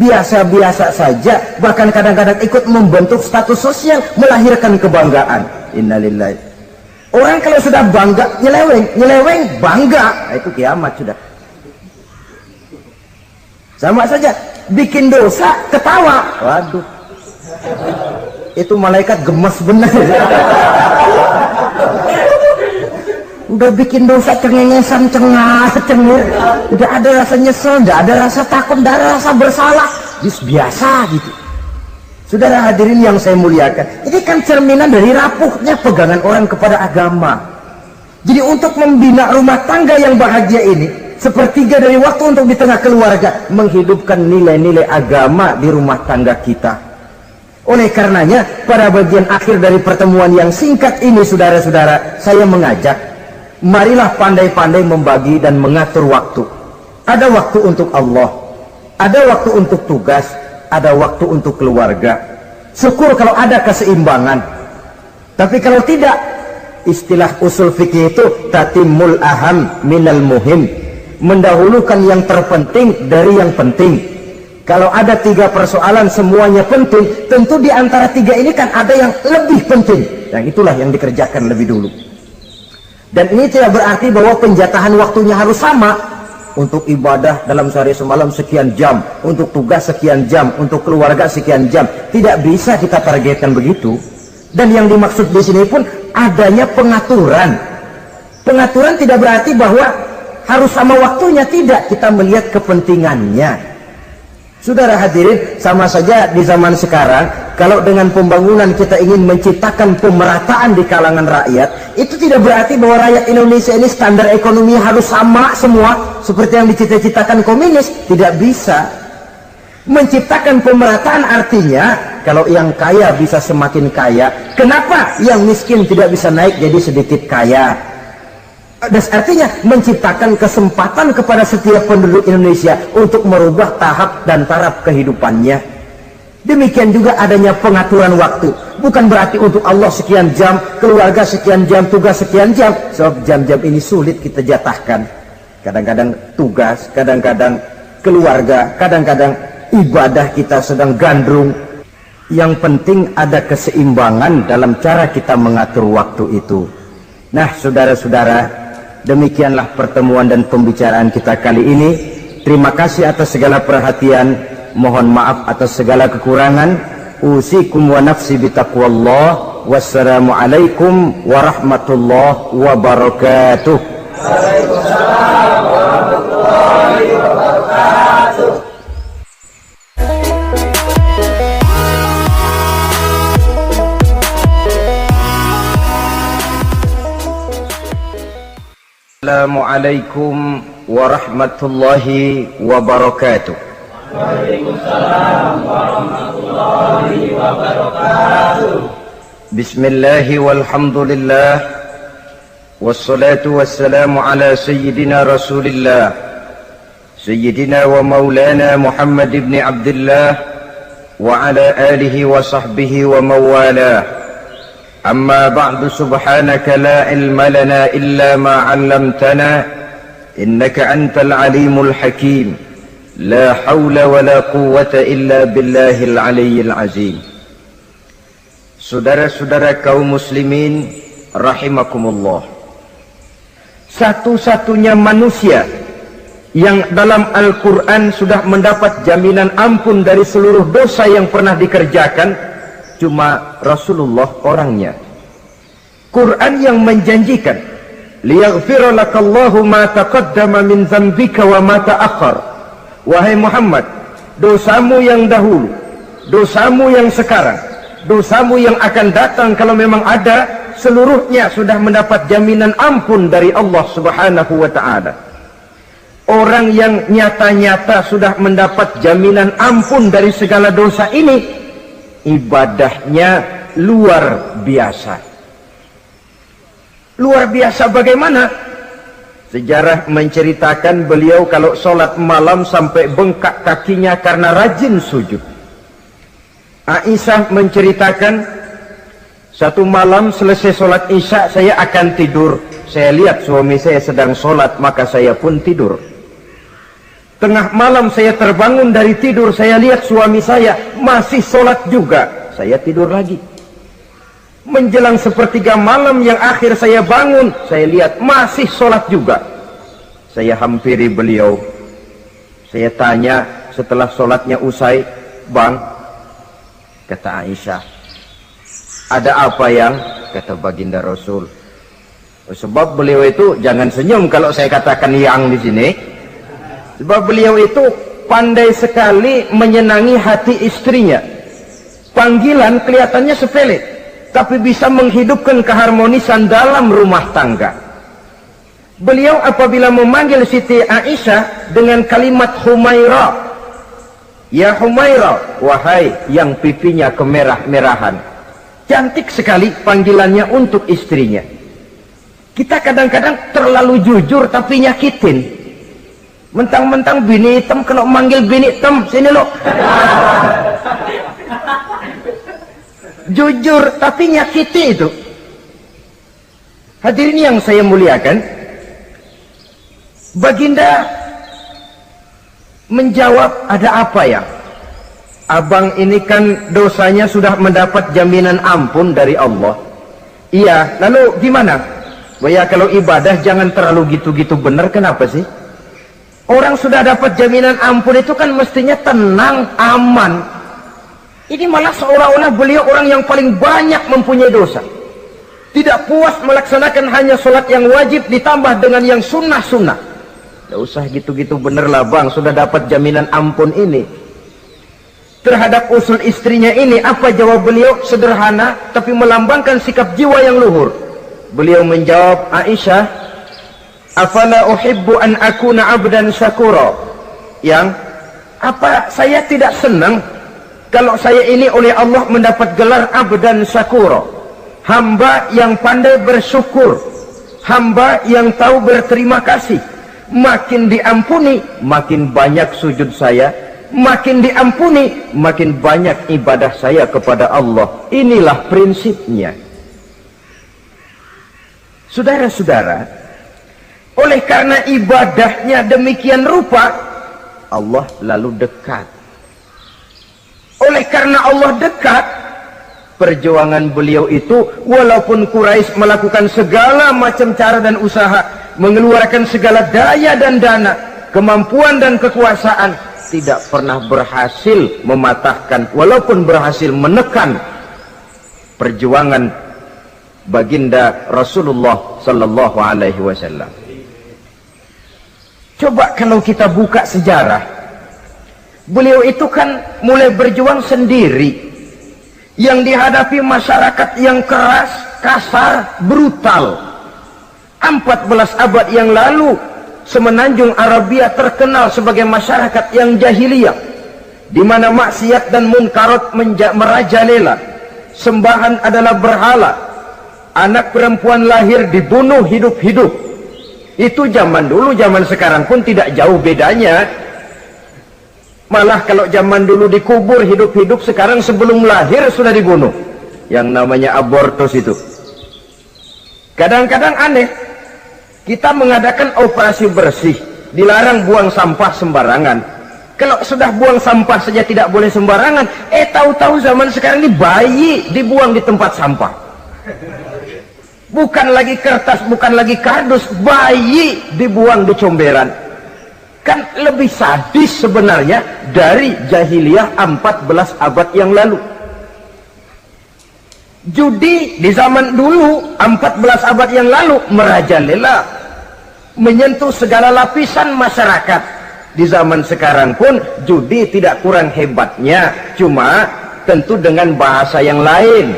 C: biasa-biasa saja, bahkan kadang-kadang ikut membentuk status sosial, melahirkan kebanggaan. Innalillahi. Orang kalau sudah bangga nyeleweng bangga, nah, itu kiamat sudah. Sama saja, bikin dosa ketawa, waduh, itu malaikat gemes benar. Udah bikin dosa cengengesan, cengir, udah ada rasa nyesel, udah ada rasa takut, udah ada rasa bersalah, just biasa gitu. Saudara hadirin yang saya muliakan, ini kan cerminan dari rapuhnya pegangan orang kepada agama. Jadi untuk membina rumah tangga yang bahagia ini, 1/3 dari waktu untuk di tengah keluarga menghidupkan nilai-nilai agama di rumah tangga kita. Oleh karenanya, pada bagian akhir dari pertemuan yang singkat ini, saudara-saudara, saya mengajak, marilah pandai-pandai membagi dan mengatur waktu. Ada waktu untuk Allah, ada waktu untuk tugas, ada waktu untuk keluarga. Syukur kalau ada keseimbangan. Tapi kalau tidak, istilah usul fikih itu tatimul aham minal muhim, mendahulukan yang terpenting dari yang penting. Kalau ada 3 persoalan semuanya penting, tentu di antara 3 ini kan ada yang lebih penting, yang itulah yang dikerjakan lebih dulu. Dan ini tidak berarti bahwa penjatahan waktunya harus sama. Untuk ibadah dalam sehari semalam sekian jam, untuk tugas sekian jam, untuk keluarga sekian jam. Tidak bisa kita targetkan begitu. Dan yang dimaksud di sini pun adanya pengaturan. Pengaturan tidak berarti bahwa harus sama waktunya, tidak. Kita melihat kepentingannya. Saudara hadirin, sama saja di zaman sekarang, kalau dengan pembangunan kita ingin menciptakan pemerataan di kalangan rakyat, itu tidak berarti bahwa rakyat Indonesia ini standar ekonomi harus sama semua seperti yang dicita-citakan komunis. Tidak bisa. Menciptakan pemerataan artinya kalau yang kaya bisa semakin kaya, kenapa yang miskin tidak bisa naik jadi sedikit kaya? Dan artinya menciptakan kesempatan kepada setiap penduduk Indonesia untuk merubah tahap dan taraf kehidupannya. Demikian juga adanya pengaturan waktu. Bukan berarti untuk Allah sekian jam, keluarga sekian jam, tugas sekian jam. Sebab jam-jam ini sulit kita jatahkan. Kadang-kadang tugas, kadang-kadang keluarga, kadang-kadang ibadah kita sedang gandrung. Yang penting ada keseimbangan dalam cara kita mengatur waktu itu. Nah, saudara-saudara, demikianlah pertemuan dan pembicaraan kita kali ini. Terima kasih atas segala perhatian. Mohon maaf atas segala kekurangan. Usikum wa nafsi bitaqwallah. Wassalamualaikum warahmatullahi wabarakatuh.
B: Waalaikumsalam warahmatullahi wabarakatuh.
A: Assalamualaikum warahmatullahi wabarakatuh.
B: Waalaikumsalam warahmatullahi wabarakatuh.
A: Bismillahi walhamdulillah. Wassalatu wassalamu ala sayyidina rasulillah Sayyidina wa maulana Muhammad ibn Abdullah wa ala alihi wa sahbihi wa mawalah. أما بعد سبحانك لا علم لنا إلا ما علمتنا إنك أنت العليم الحكيم لا حول ولا قوة إلا بالله العلي العظيم. Saudara-saudara kaum muslimin rahimakumullah, satu-satunya manusia yang dalam Al-Quran sudah mendapat jaminan ampun dari seluruh dosa yang pernah dikerjakan cuma Rasulullah orangnya. Quran yang menjanjikan liyaghfira lakallahu ma taqaddama min dzambika wa ma ta'akhkhar. Wahai Muhammad, dosamu yang dahulu, dosamu yang sekarang, dosamu yang akan datang kalau memang ada, seluruhnya sudah mendapat jaminan ampun dari Allah Subhanahu wa taala. Orang yang nyata-nyata sudah mendapat jaminan ampun dari segala dosa ini, ibadahnya luar biasa. Luar biasa bagaimana? Sejarah menceritakan beliau kalau sholat malam sampai bengkak kakinya karena rajin sujud. Aisyah menceritakan, satu malam selesai sholat isya saya akan tidur. Saya lihat suami saya sedang sholat, maka saya pun tidur. Tengah malam saya terbangun dari tidur, saya lihat suami saya masih sholat juga. Saya tidur lagi. Menjelang sepertiga malam yang akhir saya bangun, saya lihat masih sholat juga. Saya hampiri beliau. Saya tanya setelah sholatnya usai, "Bang," kata Aisyah, "ada apa yang?" Kata baginda Rasul, "Sebab beliau itu," jangan senyum kalau saya katakan yang di sini, sebab beliau itu pandai sekali menyenangi hati istrinya. Panggilan kelihatannya sepele, tapi bisa menghidupkan keharmonisan dalam rumah tangga. Beliau apabila memanggil Siti Aisyah dengan kalimat Humaira, "Ya Humaira," wahai yang pipinya kemerah-merahan. Cantik sekali panggilannya untuk istrinya. Kita kadang-kadang terlalu jujur tapi nyakitin. Mentang-mentang bini hitam, kalau manggil bini hitam, sini lo. Jujur tapi nyakiti itu. Hadirin yang saya muliakan, baginda menjawab, "Ada apa ya? Abang ini kan dosanya sudah mendapat jaminan ampun dari Allah." "Iya, lalu gimana?" "Ya kalau ibadah jangan terlalu gitu-gitu benar." "Kenapa sih?" "Orang sudah dapat jaminan ampun itu kan mestinya tenang, aman. Ini malah seolah-olah beliau orang yang paling banyak mempunyai dosa. Tidak puas melaksanakan hanya sholat yang wajib ditambah dengan yang sunnah-sunnah. Tidak usah gitu-gitu, bener lah bang, sudah dapat jaminan ampun ini. Terhadap usul istrinya ini, apa jawab beliau? Sederhana tapi melambangkan sikap jiwa yang luhur. Beliau menjawab, Aisyah, afala uhibbu an akuna abdan syakura. Yang apa saya tidak senang kalau saya ini oleh Allah mendapat gelar abdan syakura, hamba yang pandai bersyukur, hamba yang tahu berterima kasih. Makin diampuni, makin banyak sujud saya, makin diampuni, makin banyak ibadah saya kepada Allah. Inilah prinsipnya. Saudara-saudara, oleh karena ibadahnya demikian rupa, Allah lalu dekat. Oleh karena Allah dekat, perjuangan beliau itu, walaupun Quraisy melakukan segala macam cara dan usaha, mengeluarkan segala daya dan dana, kemampuan dan kekuasaan, tidak pernah berhasil mematahkan, walaupun berhasil menekan perjuangan baginda Rasulullah sallallahu alaihi wasallam. Coba kalau kita buka sejarah, beliau itu kan mulai berjuang sendiri, yang dihadapi masyarakat yang keras, kasar, brutal. 14 abad yang lalu, semenanjung Arabia terkenal sebagai masyarakat yang jahiliyah, di mana maksiat dan munkarat merajalela, sembahan adalah berhala, anak perempuan lahir dibunuh hidup-hidup. Itu zaman dulu, zaman sekarang pun tidak jauh bedanya. Malah kalau zaman dulu dikubur hidup-hidup, sekarang sebelum lahir sudah dibunuh. Yang namanya abortus itu. Kadang-kadang aneh, kita mengadakan operasi bersih, dilarang buang sampah sembarangan. Kalau sudah buang sampah saja tidak boleh sembarangan, tahu-tahu zaman sekarang ini bayi dibuang di tempat sampah. Bukan lagi kertas, bukan lagi kardus, bayi dibuang di comberan. Kan lebih sadis sebenarnya dari jahiliyah 14 abad yang lalu. Judi di zaman dulu 14 abad yang lalu merajalela, menyentuh segala lapisan masyarakat. Di zaman sekarang pun judi tidak kurang hebatnya, cuma tentu dengan bahasa yang lain.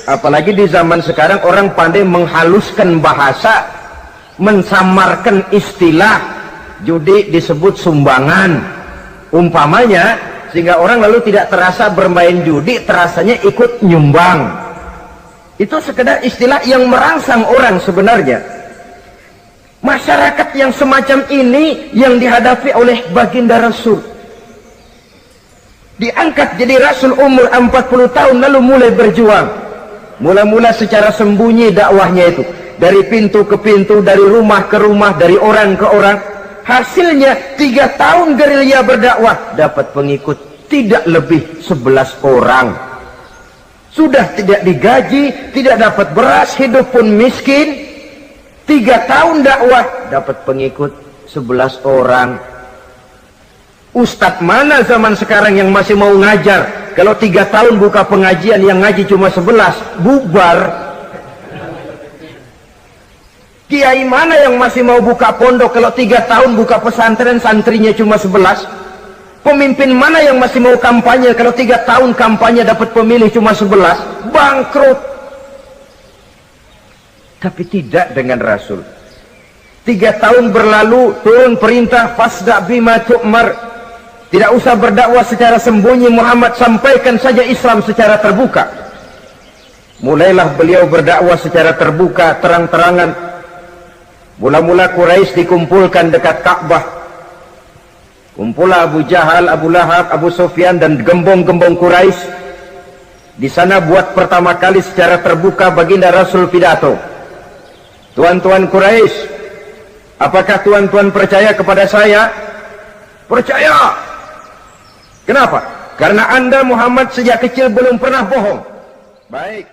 A: Apalagi di zaman sekarang orang pandai menghaluskan bahasa, mensamarkan istilah. Judi disebut sumbangan umpamanya, sehingga orang lalu tidak terasa bermain judi, terasanya ikut nyumbang. Itu sekedar istilah yang merangsang orang sebenarnya. Masyarakat yang semacam ini yang dihadapi oleh baginda Rasul, diangkat jadi Rasul umur 40 tahun lalu mulai berjuang. Mula-mula secara sembunyi dakwahnya itu, dari pintu ke pintu, dari rumah ke rumah, dari orang ke orang. Hasilnya 3 tahun gerilya berdakwah, dapat pengikut tidak lebih 11 orang. Sudah tidak digaji, tidak dapat beras, hidup pun miskin. 3 tahun dakwah, dapat pengikut 11 orang. Ustadz mana zaman sekarang yang masih mau ngajar? Kalau 3 tahun buka pengajian, yang ngaji cuma 11, bubar. Kiai mana yang masih mau buka pondok? Kalau 3 tahun buka pesantren, santrinya cuma 11. Pemimpin mana yang masih mau kampanye? Kalau 3 tahun kampanye dapat pemilih cuma 11, bangkrut. Tapi tidak dengan Rasul. 3 tahun berlalu, turun perintah fasda bima tu'mar. Tidak usah berdakwah secara sembunyi, Muhammad, sampaikan saja Islam secara terbuka. Mulailah beliau berdakwah secara terbuka, terang-terangan. Mula-mula Quraisy dikumpulkan dekat Ka'bah. Kumpulah Abu Jahal, Abu Lahab, Abu Sufyan dan gembong-gembong Quraisy. Di sana buat pertama kali secara terbuka baginda Rasul pidato. Tuan-tuan Quraisy, apakah tuan-tuan percaya kepada saya? Percaya. Kenapa? Karena Anda Muhammad sejak kecil belum pernah bohong. Baik.